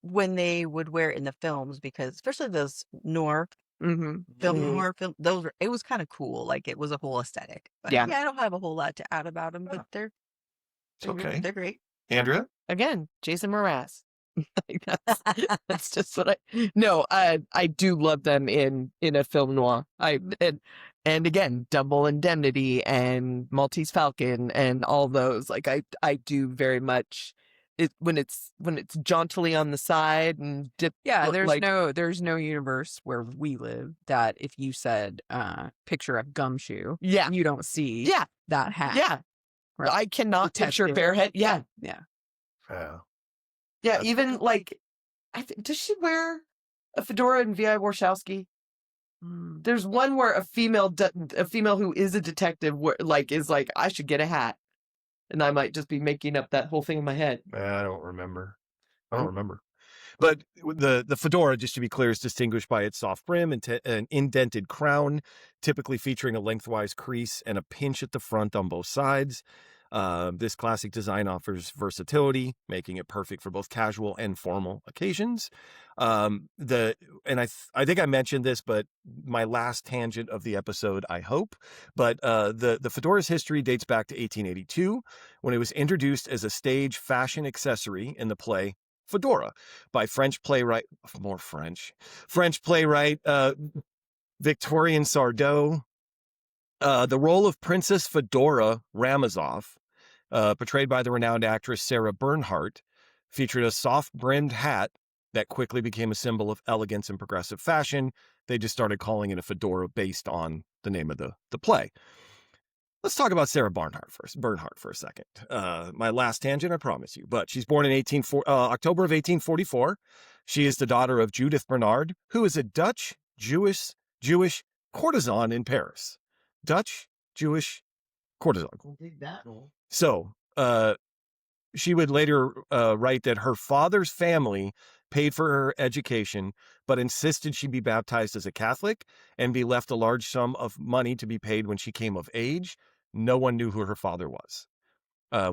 when they would wear it in the films, because especially those noir noir film, it was kind of cool. Like, it was a whole aesthetic. But
Yeah.
I don't have a whole lot to add about them, but they're
Okay.
they're great.
Andrea?
Again, Jason Mraz. Like, that's just what I do love them in a film noir. And again, Double Indemnity and Maltese Falcon and all those. Like, I do very much it when it's jauntily on the side and
there's no universe where we live that if you said picture a gumshoe, you don't see that hat.
Yeah.
Right.
I cannot picture Bearhead. Yeah.
Yeah.
Even like, does she wear a fedora in V.I. Warshawski? There's one where a female who is a detective is like, I should get a hat, and I might just be making up that whole thing in my head.
I don't remember. But the fedora, just to be clear, is distinguished by its soft brim and an indented crown, typically featuring a lengthwise crease and a pinch at the front on both sides. This classic design offers versatility, making it perfect for both casual and formal occasions. I think I mentioned this, but my last tangent of the episode, I hope. But the fedora's history dates back to 1882, when it was introduced as a stage fashion accessory in the play Fedora by French playwright Victorian Sardou. The role of Princess Fedora Ramazov, portrayed by the renowned actress Sarah Bernhardt, featured a soft-brimmed hat that quickly became a symbol of elegance and progressive fashion. They just started calling it a fedora based on the name of the play. Let's talk about Sarah Bernhardt for a second. My last tangent, I promise you. But she's born in October of 1844. She is the daughter of Judith Bernard, who is a Dutch Jewish courtesan in Paris. Dutch Jewish courtesan. So, she would later write that her father's family paid for her education, but insisted she be baptized as a Catholic and be left a large sum of money to be paid when she came of age. No one knew who her father was.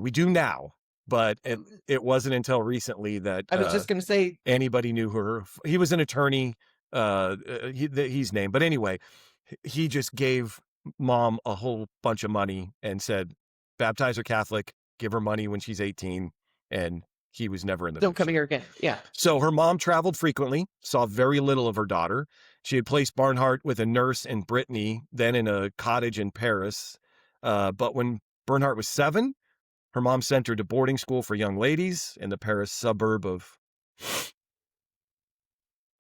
We do now, but it wasn't until recently that
I was just going to say
anybody knew who he was an attorney. He's named, but anyway, he just gave mom a whole bunch of money and said, baptize her Catholic, give her money when she's 18, and he was never in the
don't
picture.
come here again. Yeah.
So her mom traveled frequently, saw very little of her daughter. She had placed Bernhardt with a nurse in Brittany, then in a cottage in Paris. But when Bernhardt was 7, her mom sent her to boarding school for young ladies in the Paris suburb of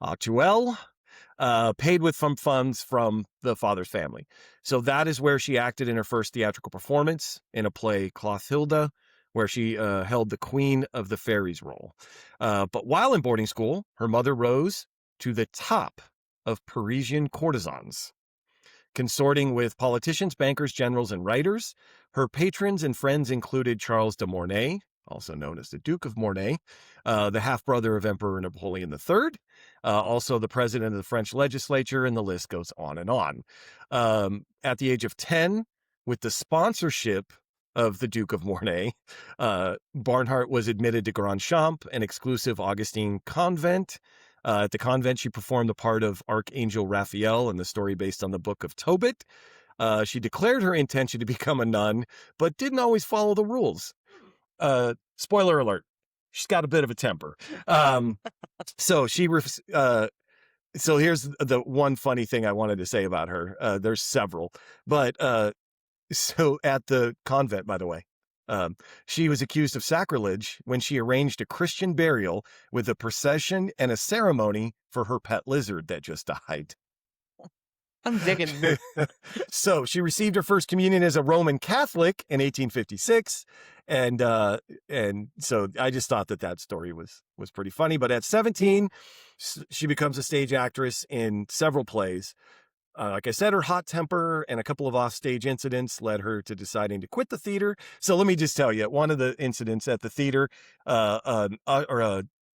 Actuel, paid with some funds from the father's family. So that is where she acted in her first theatrical performance in a play, Clothilda, where she held the Queen of the Fairies role. But while in boarding school, her mother rose to the top of Parisian courtesans. Consorting with politicians, bankers, generals, and writers, her patrons and friends included Charles de Mornay, also known as the Duke of Mornay, the half-brother of Emperor Napoleon III, also the president of the French legislature, and the list goes on and on. At the age of 10, with the sponsorship of the Duke of Mornay, Bernhardt was admitted to Grand Champ, an exclusive Augustine convent. At the convent, she performed the part of Archangel Raphael in the story based on the Book of Tobit. She declared her intention to become a nun, but didn't always follow the rules. Spoiler alert, she's got a bit of a temper. So here's the one funny thing I wanted to say about her. There's several, but so at the convent, by the way, she was accused of sacrilege when she arranged a Christian burial with a procession and a ceremony for her pet lizard that just died.
I'm digging.
So she received her first communion as a Roman Catholic in 1856. And so I just thought that story was pretty funny. But at 17, she becomes a stage actress in several plays. Like I said, her hot temper and a couple of offstage incidents led her to deciding to quit the theater. So let me just tell you, one of the incidents at the theater,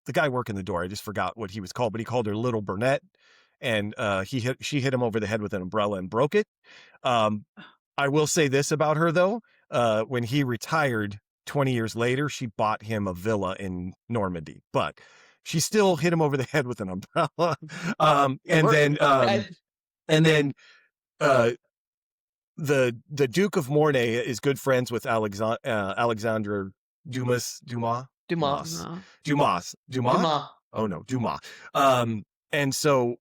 the guy working the door. I just forgot what he was called, but he called her Little Burnett, and she hit him over the head with an umbrella and broke it. I will say this about her though: when he retired 20 years later, she bought him a villa in Normandy, but she still hit him over the head with an umbrella. And then the Duke of Mornay is good friends with Alexandre Dumas.
Dumas.
Oh no, Dumas. And so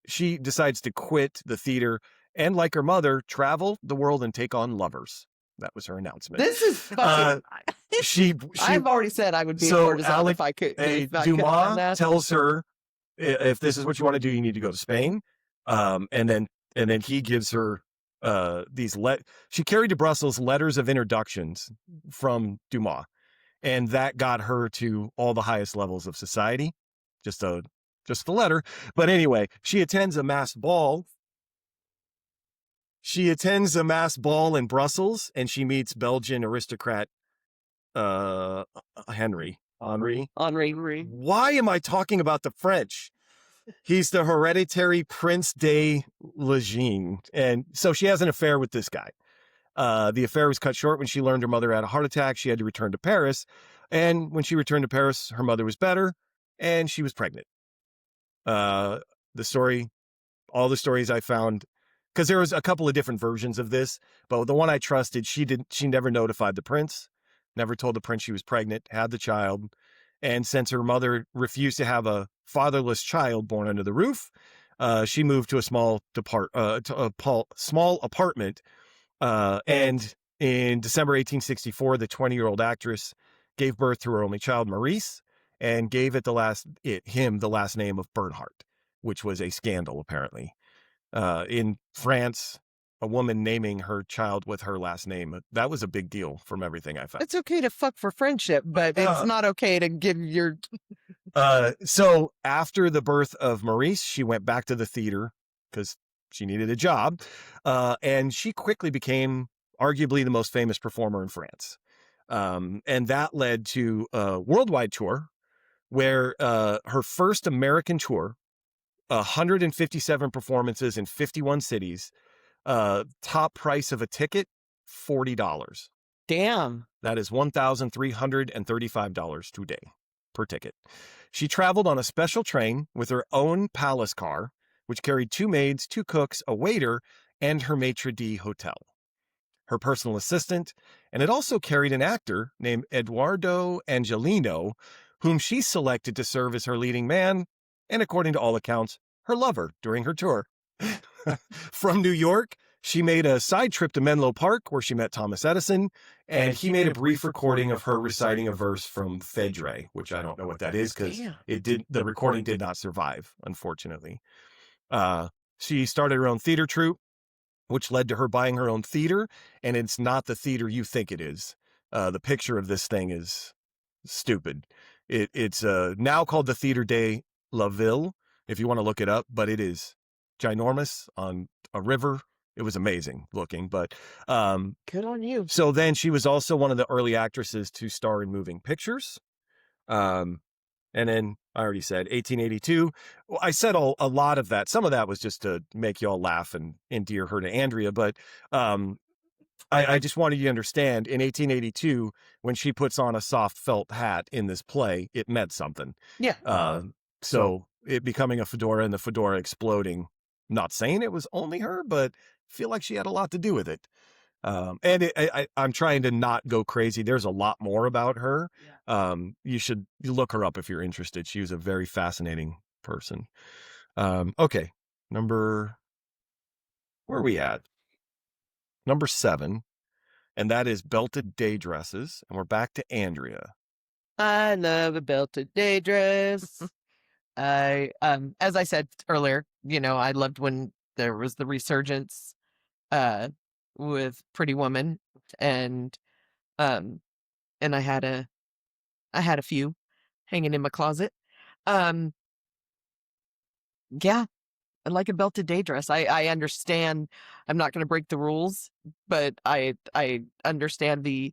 she decides to quit the theater and, like her mother, travel the world and take on lovers. That was her announcement.
This is fucking... I've already said I would be a courtesan if I could.
Dumas tells her, if this is what you want to do, you need to go to Spain. And then he gives her these she carried to Brussels letters of introductions from Dumas, and that got her to all the highest levels of society. Just the letter. But anyway, she attends a mass ball. In Brussels, and she meets Belgian aristocrat Henry. Why am I talking about the French? He's the hereditary Prince de Legene. And so she has an affair with this guy. The affair was cut short when she learned her mother had a heart attack. She had to return to Paris. And when she returned to Paris, her mother was better and she was pregnant. All the stories I found, because there was a couple of different versions of this, but the one I trusted, she never notified the prince, never told the prince she was pregnant, had the child. And since her mother refused to have a fatherless child born under the roof, she moved to a small apartment. And in December 1864, the 20-year-old actress gave birth to her only child, Maurice, and gave him the last name of Bernhardt, which was a scandal, apparently. In France, a woman naming her child with her last name, that was a big deal from everything I found.
It's okay to fuck for friendship, but it's not okay to give your...
So after the birth of Maurice, she went back to the theater because she needed a job. And she quickly became arguably the most famous performer in France. And that led to a worldwide tour where her first American tour, 157 performances in 51 cities, top price of a ticket, $40.
Damn.
That is $1,335 today per ticket. She traveled on a special train with her own palace car, which carried 2 maids, 2 cooks, a waiter, and her maitre d' hotel, her personal assistant, and it also carried an actor named Eduardo Angelino, whom she selected to serve as her leading man, and according to all accounts, her lover during her tour. From New York, she made a side trip to Menlo Park where she met Thomas Edison, and he made a brief recording of her reciting a verse from Fedora, which I don't know what that is because the recording did not survive, unfortunately. She started her own theater troupe, which led to her buying her own theater, and it's not the theater you think it is. The picture of this thing is stupid. It's now called the Theatre de la Ville, if you want to look it up, but it is ginormous on a river. It was amazing looking, but
good on you.
So then she was also one of the early actresses to star in moving pictures. And then I already said 1882. Well, I said a lot of that. Some of that was just to make y'all laugh and endear her to Andrea, but I just wanted you to understand, in 1882, when she puts on a soft felt hat in this play, it meant something.
Yeah.
So it becoming a fedora and the fedora exploding, not saying it was only her, but feel like she had a lot to do with it. And I'm trying to not go crazy. There's a lot more about her. You should look her up if you're interested. She was a very fascinating person. Okay. Where are we at? Number 7. And that is belted day dresses. And we're back to Andrea.
I love a belted day dress. As I said earlier, I loved when there was the resurgence with Pretty Woman, and I had a few hanging in my closet. Yeah, I like a belted day dress. I understand I'm not going to break the rules, but I understand the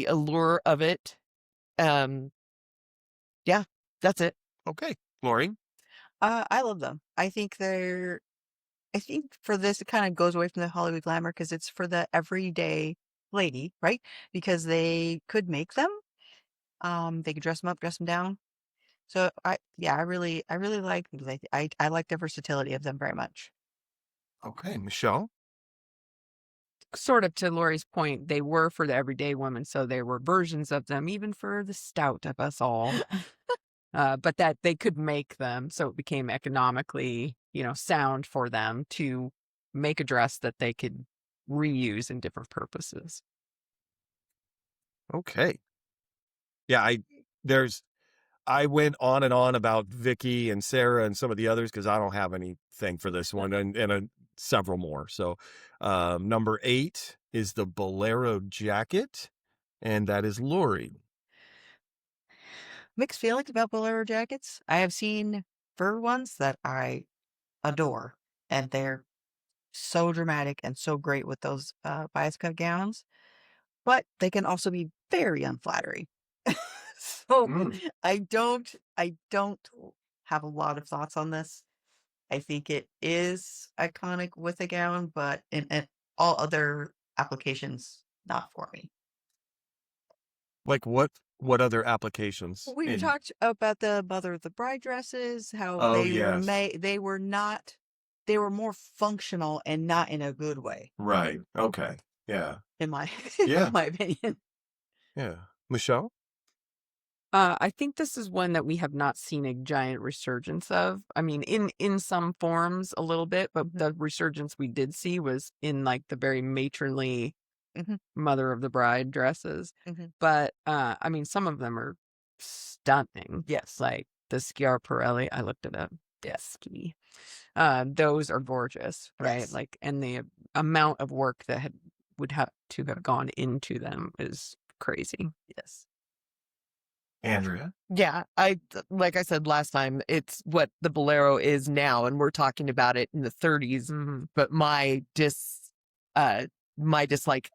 allure of it. Yeah, That's it.
Okay. Lori?
I love them. I think for this, it kind of goes away from the Hollywood glamour because it's for the everyday lady, right? Because they could make them. They could dress them up, dress them down. So I really like them. I like the versatility of them very much.
Okay. Michelle?
Sort of to Lori's point, they were for the everyday woman, so there were versions of them, even for the stout of us all. But that they could make them, so it became economically, sound for them to make a dress that they could reuse in different purposes.
Okay. Yeah, I went on and on about Vicky and Sarah and some of the others because I don't have anything for this one and several more. So number 8 is the Bolero jacket, and that is Lori.
Mixed feelings about Bolero jackets. I have seen fur ones that I adore, and they're so dramatic and so great with those bias cut gowns, but they can also be very unflattering. So I don't have a lot of thoughts on this. I think it is iconic with a gown, but in all other applications, not for me.
Like what other applications?
We talked about the Mother of the Bride dresses, how
Oh,
they were
yes.
they were more functional and not in a good way,
Right. Okay. Yeah.
in my
Yeah.
in my opinion.
Yeah. Michelle?
I think this is one that we have not seen a giant resurgence of. I mean, in some forms a little bit, but the resurgence we did see was in like the very matronly
Mhm.
Mother of the Bride dresses.
Mhm.
But I mean, some of them are stunning.
Yes.
Like the Schiaparelli, I looked it up.
Yes.
Those are gorgeous, right?
Yes.
Like, and the amount of work that would have to have gone into them is crazy.
Yes.
Andrea?
Yeah, like I said last time, it's what the Bolero is now, and we're talking about it in the 30s.
Mhm.
But my dislike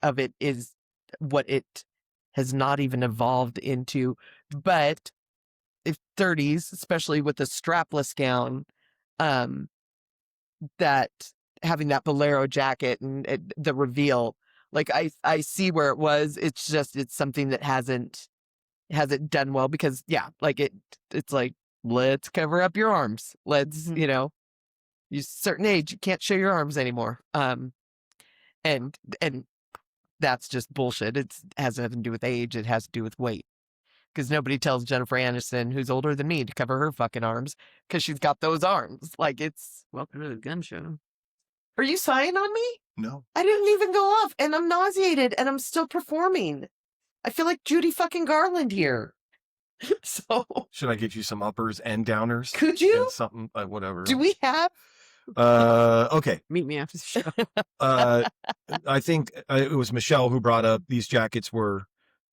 of it is what it has not even evolved into. But if 30s, especially with the strapless gown, that having that Bolero jacket and the reveal, like I see where it was. It's just it's something that hasn't done well because like it's like, let's cover up your arms. Let's,
Mhm.
you're a certain age, you can't show your arms anymore. And that's just bullshit. It has nothing to do with age. It has to do with weight. Because nobody tells Jennifer Aniston, who's older than me, to cover her fucking arms because she's got those arms. Like it's,
Welcome to the gun show.
are you sighing on me?
No.
I didn't even go off and I'm nauseated and I'm still performing. I feel like Judy fucking Garland here. So
Should I get you some uppers and downers?
could you?
And something, whatever.
Do we have?
Okay.
Meet me after the show.
I think it was Michelle who brought up these jackets were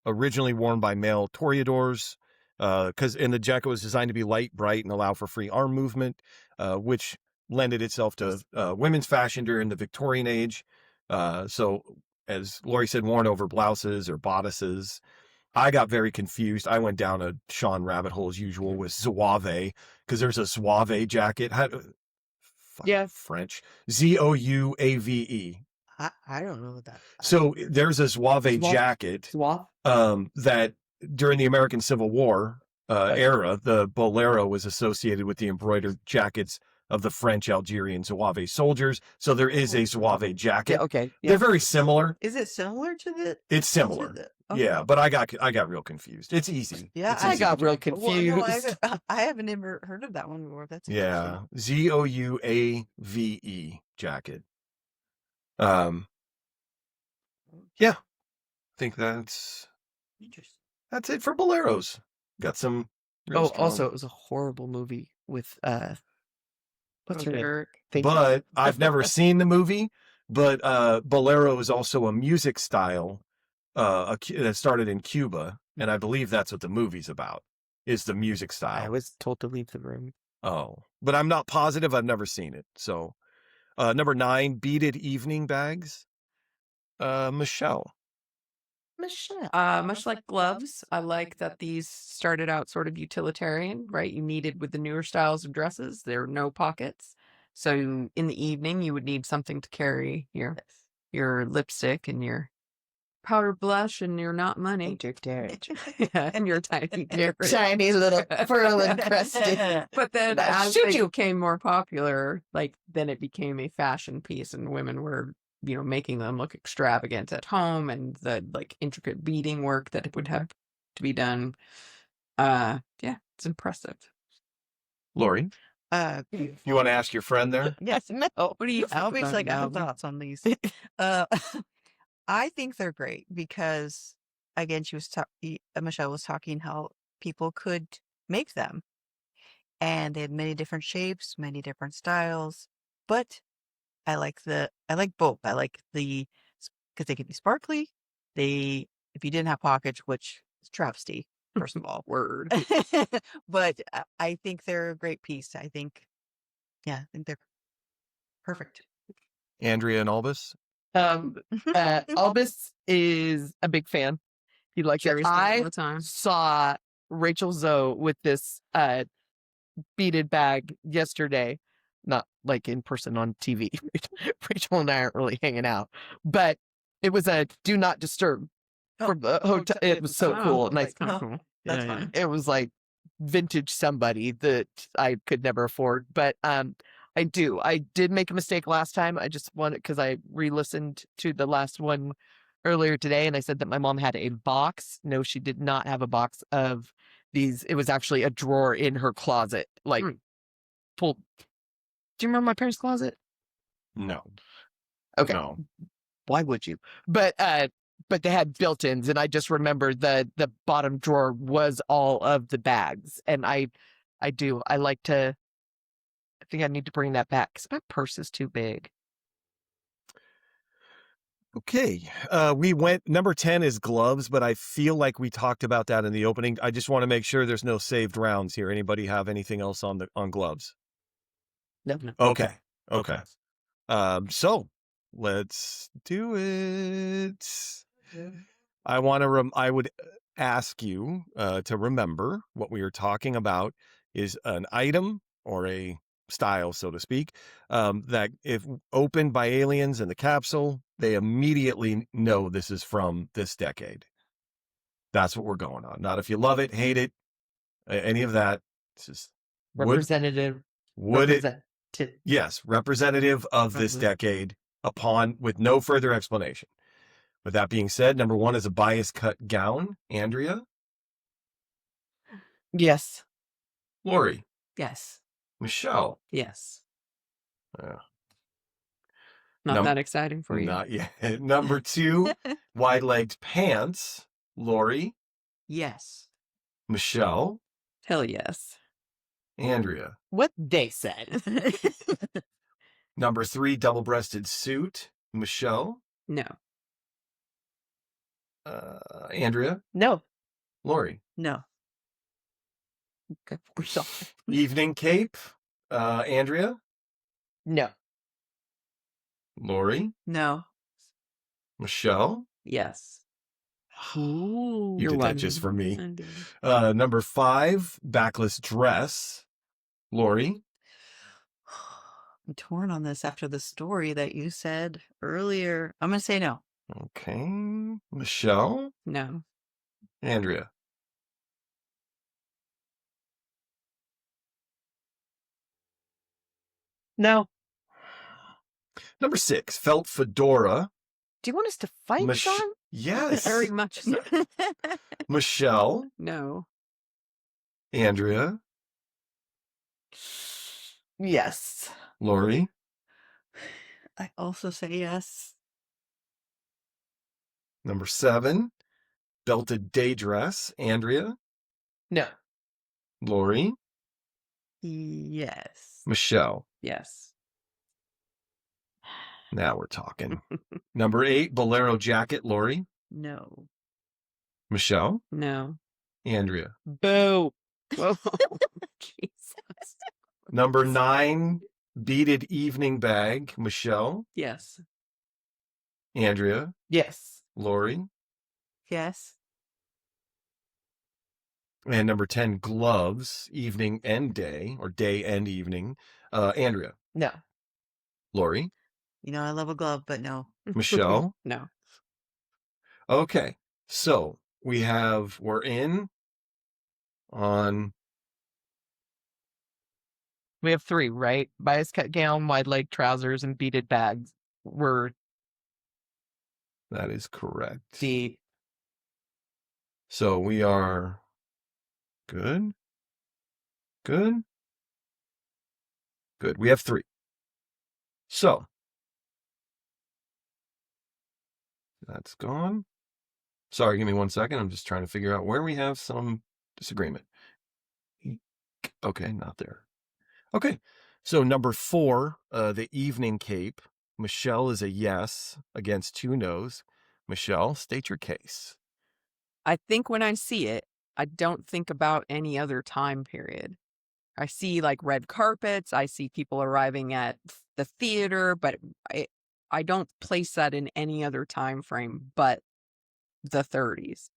originally worn by male toreadors, and the jacket was designed to be light, bright, and allow for free arm movement, which lended itself to women's fashion during the Victorian age. So, as Lori said, worn over blouses or bodices. I got very confused. I went down a Sean rabbit hole as usual with Zouave, because there's a Zouave jacket.
Yeah.
French. Zouave.
I don't know what that.
So there's a Zouave
Zouave?
jacket
Swap?
that during the American Civil War era, the Bolero was associated with the embroidered jackets of the French, Algerian, Zouave soldiers. So there is a Zouave jacket.
Yeah, okay.
They're
Yeah.
very similar.
Is it similar to the?
It's similar.
Okay.
Yeah, but I got real confused. It's easy.
Yeah,
It's
I
easy
got
to
real
do.
Well, no,
confused.
I haven't ever heard of that one before. That's
Yeah,
interesting.
Zouave jacket. Yeah, I think that's
Interesting.
it for Boleros. Got some. Real
Oh,
strong.
also, it was a horrible movie with what's her name?
Eric.
Thank you.
But I've never seen the movie. But Bolero is also a music style that started in Cuba, and I believe that's what the movie's about. Is the music
I
style?
was told to leave the room.
Oh, but I'm not positive. I've never seen it. So, number 9, beaded evening bags. Michelle.
Michelle.
Much like gloves, I like that these started out sort of utilitarian, right? You needed with the newer styles of dresses, there are no pockets. So in the evening, you would need something to carry your lipstick and your powder blush and your not money.
Ain't your carriage.
Yeah, and your tiny
Your
carriage.
tiny little pearl encrusted.
But then
I'll
as
shoot
they
you.
became more popular, like then it became a fashion piece and women were, making them look extravagant at home and the like intricate beading work that it would have to be done. Yeah, it's impressive.
Lori,
You
you want to ask your friend there?
yes, no.
What do you
I'll be
think
like, I
about
have
them?
thoughts on these. Uh, I think they're great because, again, Michelle was talking how people could make them, and they had many different shapes, many different styles. But I like both. I like because they can be sparkly. If you didn't have pockets, which is travesty, first of all.
Word.
But I think they're a great piece. I think they're perfect.
Andrea and Albus?
Albus is a big fan. He likes it.
Carries them all
I
the time.
saw Rachel Zoe with this beaded bag yesterday. Not like in person on TV. Rachel and I aren't really hanging out. But it was a do not disturb from the hotel. It was so
Oh,
cool. Nice.
That's kind of cool.
That's
Yeah,
fine.
It was like vintage somebody that I could never afford. But I did make a mistake last time. I just wanted, because I re-listened to the last one earlier today, and I said that my mom had a box. No, she did not have a box of these. It was actually a drawer in her closet, like pulled. Do you remember my parents' closet?
No.
Okay.
No.
Why would you? But they had built-ins, and I just remember the bottom drawer was all of the bags, and I like to. I think I need to bring that back because my purse is too big.
Okay. We went, number 10 is gloves, but I feel like we talked about that in the opening. I just want to make sure there's no saved rounds here. Anybody have anything else on gloves?
No.
Okay. So let's do it. I would ask you to remember what we are talking about is an item or a style, so to speak, that if opened by aliens in the capsule, they immediately know this is from this decade. That's what we're going on. Not if you love it, hate it, any of that. It's just
Representative.
would it? Yes, representative of this decade with no further explanation. With that being said, number 1 is a bias cut gown. Andrea?
Yes.
Lori?
Yes.
Michelle?
Yes.
Uh,
Not that exciting for you.
Not yet. Number 2, wide-legged pants. Lori?
Yes.
Michelle?
Hell yes.
Andrea?
What they said.
Number 3, double-breasted suit. Michelle?
No.
Andrea?
No.
Lori?
No.
Okay. We're sorry.
Evening cape. Andrea?
No.
Lori?
No.
Michelle?
Yes.
Ooh.
You
You're
did that
welcome.
just for me.
I did.
Number 5, backless dress. Lori?
I'm torn on this after the story that you said earlier. I'm going to say no.
Okay. Michelle?
No.
Andrea?
No.
Number 6, felt fedora.
Do you want us to fight, Sean?
Yes.
Very much so.
Michelle?
No.
Andrea?
Yes.
Lori?
I also say yes.
Number 7, belted day dress. Andrea?
No.
Lori?
Yes.
Michelle?
Yes.
Now we're talking. Number 8, bolero jacket. Lori?
No.
Michelle?
No.
Andrea?
Boo.
Whoa. Jesus.
Number 9, beaded evening bag. Michelle?
Yes.
Andrea?
Yes.
Lori?
Yes.
And number 10, gloves, evening and day, or day and evening. Andrea.
No.
Lori.
You know, I love a glove, but no.
Michelle.
No.
Okay. So we're in on,
We have 3, right? Bias cut gown, wide leg trousers, and beaded bags were
that is correct.
the.
So we are good. Good. Good. We have 3. So that's gone. Sorry, give me 1 second. I'm just trying to figure out where we have some disagreement. Okay, not there. Okay. So number 4, the evening cape. Michelle is a yes against 2 no's. Michelle, state your case.
I think when I see it, I don't think about any other time period. I see like red carpets. I see people arriving at the theater, but I don't place that in any other time frame but the 30s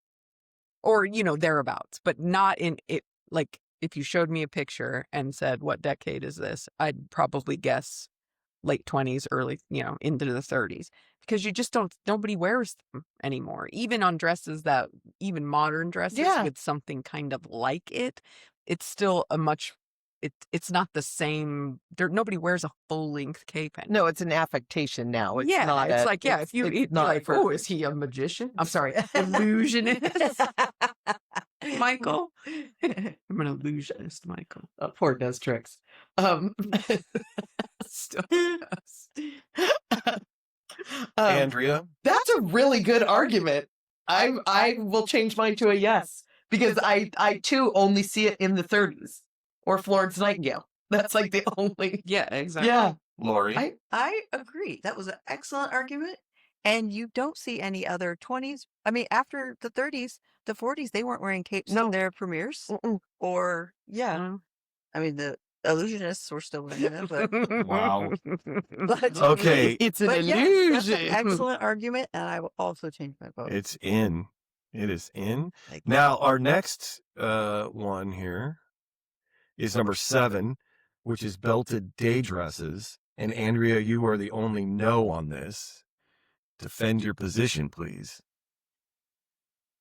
or, thereabouts, but not in it. Like if you showed me a picture and said, what decade is this? I'd probably guess late 20s, early, into the 30s, because you just nobody wears them anymore. Even on dresses even modern dresses with something kind of like it, it's still it's not the same. Nobody wears a full length cape anymore.
No, it's an affectation now. It's
yeah,
not
it's
a,
like, yeah,
it's,
if you
it's
eat
not
like,
for-
oh, is he a magician? I'm sorry, illusionist. Michael. I'm an illusionist, Michael.
poor does tricks.
Still does.
Andrea.
That's a really good argument. I will change mine to a yes because I too only see it in the 30s or Florence Nightingale. That's like the only.
Yeah, exactly.
Yeah.
Lori.
I agree. That was an excellent argument. And you don't see any other 20s. I mean, after the 30s, the 40s, they weren't wearing capes in their premieres.
Mm-mm.
Or, yeah.
No.
I mean, the illusionists were still wearing them, but,
Wow.
but
Okay.
It's an
but yes,
illusion.
that's an excellent argument. And I will also change my vote.
It's in. It is in.
Like,
Now, our next one here is number 7, which is belted day dresses. And Andrea, you are the only no on this. Defend your position, please.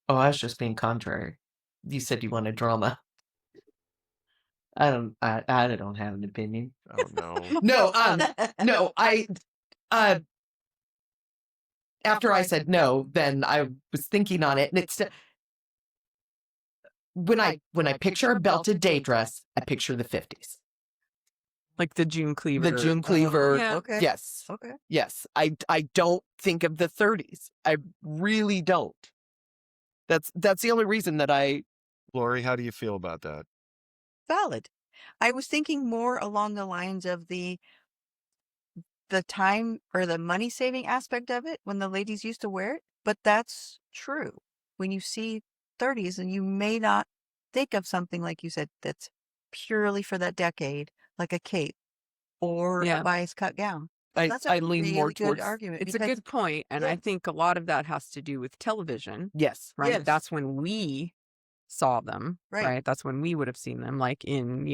Oh, I was just being contrary. You said you wanted drama. I don't have an opinion.
Oh, no.
No, after I said no, then I was thinking on it, and it's when I picture a belted day dress, I picture the 50s.
Like the June Cleaver.
The June Cleaver.
Yeah.
Okay.
Yes.
Okay.
Yes. I don't think of the 30s. I really don't. That's the only reason that I.
Lori, how do you feel about that?
Valid. I was thinking more along the lines of the time or the money saving aspect of it when the ladies used to wear it, but that's true. When you see 30s and you may not think of something like you said that's purely for that decade, like a cape or
Yeah.
a bias cut gown. That's a
I lean
really
more
good
towards.
argument.
It's a
because-
good point, and
Yeah.
I think a lot of that has to do with television,
Yes.
right?
Yes.
That's when we saw them,
Right.
right? That's when we would have seen them, like in,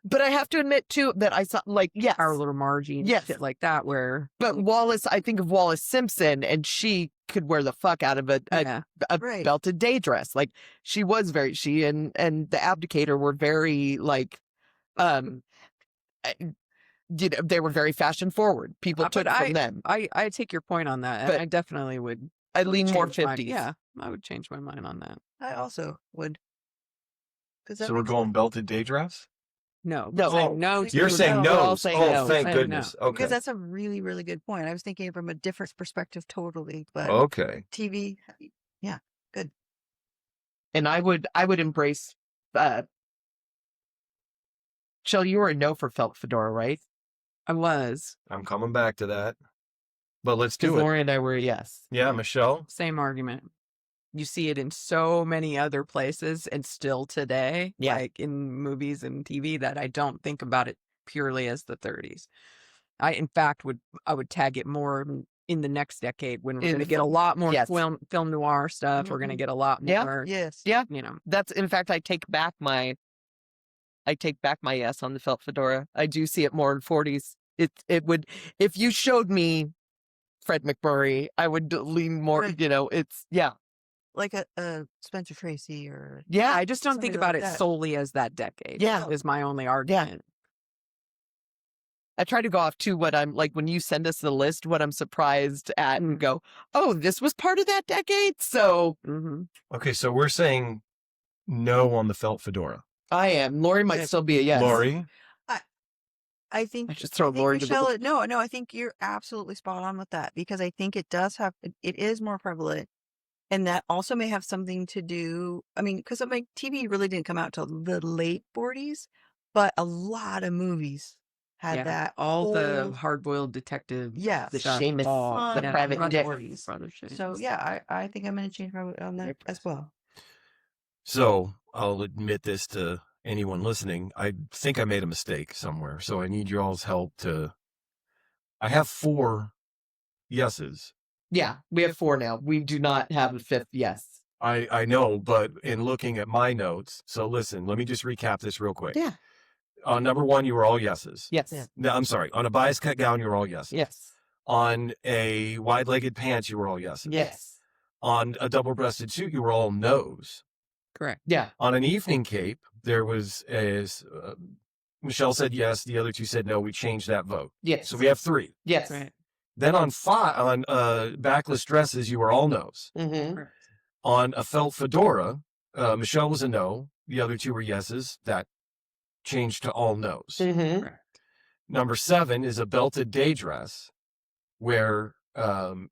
But I have to admit too that I saw yes.
Our Little Margie and
Yes.
shit like that, where
But Wallace, I think of Wallace Simpson, and she could wear the fuck out of a
Right.
belted day dress. Like she was she and the Abdicator were very like, they were very fashion forward. People took
but
from them.
I take your point on that,
But
and I definitely would
I lean more
change my-
50s.
Yeah, I would change my mind on that.
I also would.
So we're going belted day dress?
No,
No.
we're saying
Oh,
no.
you're
to
saying
no.
We're all
no.
saying
Oh,
no.
thank
Saying
goodness. Okay.
Because that's a really, really good point. I was thinking from a different perspective totally, but
Okay.
TV, yeah, good.
And I would embrace. Shell, you were a no for felt fedora, right?
I was
I'm coming back to that. But let's do
Because
it.
Lori and I were a yes.
Yeah, Michelle.
same argument. You see it in so many other places, and still today,
Yeah.
like in movies and TV, that I don't think about it purely as the 30s. I, in fact, would tag it more in the next decade when we're
In
going to
the
get a lot more
yes.
film noir stuff. We're going to get a lot
Yeah.
more,
Yes.
Yeah.
you know.
That's, in fact, I take back my yes on the felt fedora. I do see it more in 40s. It would, if you showed me Fred McMurray, I would lean more,
Right.
it's, yeah.
Like a Spencer Tracy or
Yeah.
I just don't think
somebody
about
like
it
that.
solely as that decade.
Yeah.
Is my only argument.
I try to go off to what I'm like when you send us the list, what I'm surprised at and go, oh, this was part of that decade. So
Mm-hmm.
Okay, so we're saying no on the felt fedora.
I am. Lori might
Yes.
still be a yes.
Lori,
I think
I just throw
I think
Lori to the
Michelle, no, I think you're absolutely spot on with that because I think it does have, it is more prevalent. And that also may have something to do, I mean, because TV really didn't come out till the late 40s, but a lot of movies had
Yeah.
that.
All the
whole-
hard-boiled detective
Yeah.
The
stuff.
Seamus,
all-
the
yeah,
private
Brother
dick.
Forties.
Brother Seamus.
So yeah, I think I'm going to change my vote on that as well.
so I'll admit this to anyone listening. I think I made a mistake somewhere, so I need your all's help to. I have 4 yeses.
Yeah, we have 4 now. We do not have a 5th yes.
I know, but in looking at my notes, so listen, let me just recap this real quick.
Yeah.
On number 1, you were all yeses.
Yes.
Yeah.
No, I'm sorry. On a bias cut gown, you were all yeses.
Yes.
On a wide-legged pants, you were all yeses.
Yes.
On a double-breasted suit, you were all no's.
Correct.
Yeah.
On an evening cape, there was Michelle said yes, the other 2 said no. We changed that vote,
Yes.
so we have 3.
yes.
Right.
Then on backless dresses, you were all no's.
Mm-hmm.
Correct.
On a felt fedora, Michelle was a no. The other 2 were yeses. That changed to all no's.
Mm-hmm.
Correct.
Number 7 is a belted day dress, where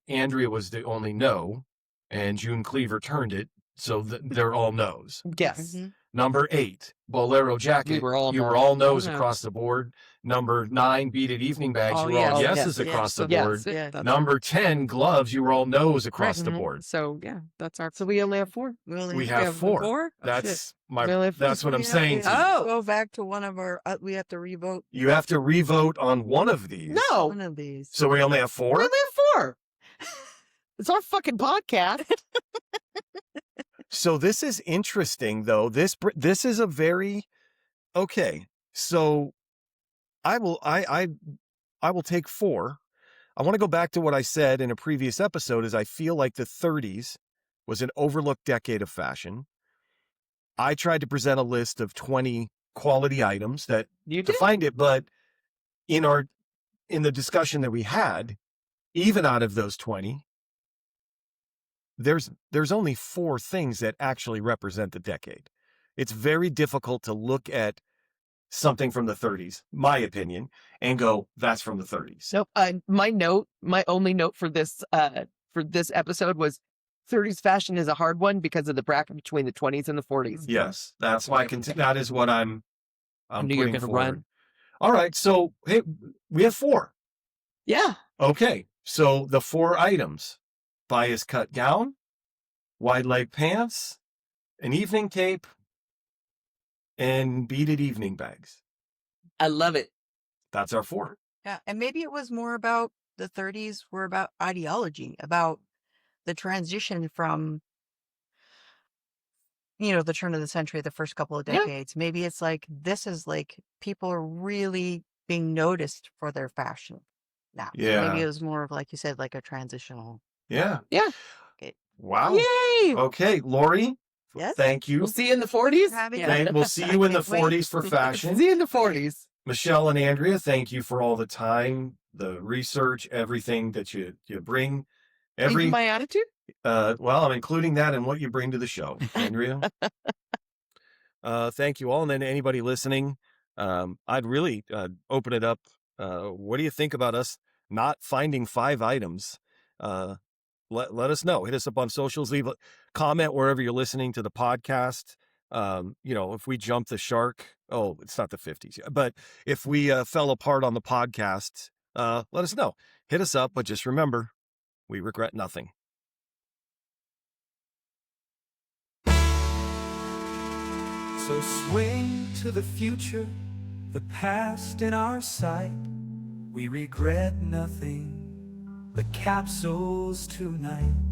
Andrea was the only no, and June Cleaver turned it, so they're all no's.
Yes.
Mhm.
Number 8, Bolero jacket.
We were all
you
no.
were all no's
All
across the board. Number 9, beaded evening bags.
All
you were all
yes.
yeses
Yes.
across the
Yes.
board.
That's it.
Yeah.
That's
Number 10, gloves. You were all no's across the
Mhm.
board.
So yeah, that's our.
So we only have 4.
We only
We
have-
have 4.
Oh, shit.
That's
We only have
that's what I'm
we have
saying.
to
to you.
Oh.
Go back to one of our, we have to revote
You have to revote on one of these.
No.
one of these.
So we only have
We
4?
only have 4. It's our fucking podcast.
So this is interesting, though. This is a very okay. So I will take 4. I want to go back to what I said in a previous episode. Is I feel like the 30s was an overlooked decade of fashion. I tried to present a list of 20 quality items that
You
to
did.
find it, but in the discussion that we had, even out of those 20. There's only 4 things that actually represent the decade. It's very difficult to look at something from the 30s, my opinion, and go, that's from the 30s.
Nope. My only note for this episode was 30s fashion is a hard one because of the bracket between the 20s and the 40s.
Yes, that's why that is what I'm
I knew you were
putting
gonna
forward.
run.
All right, so hey, we have 4.
Yeah.
Okay, so the 4 items: bias cut gown, wide leg pants, an evening cape, and beaded evening bags.
I love it.
That's our 4.
Yeah, and maybe it was more about the 30s were about ideology, about the transition from, the turn of the century, the first couple of
Yeah.
decades. Maybe it's like, this is like, people are really being noticed for their fashion now. So
Yeah.
maybe it was more of, like you said, like a transitional.
Yeah.
Yeah.
Okay.
Wow.
Yay.
Okay, Lori,
Yes.
thank you.
We'll see you in the 40s.
Having
Yeah.
We'll see you in the
I can't wait.
40s for fashion.
See you in the 40s.
Michelle and Andrea, thank you for all the time, the research, everything that you bring.
Even my attitude.
Well, I'm including that in what you bring to the show, Andrea. Thank you all. And then anybody listening, I'd really open it up. What do you think about us not finding 5 items? Let us know. Hit us up on socials. Leave a comment wherever you're listening to the podcast. If we jump the shark, it's not the 50s, but if we fell apart on the podcast, let us know. Hit us up, but just remember, we regret nothing.
So swing to the future, the past in our sight. We regret nothing. the capsules tonight.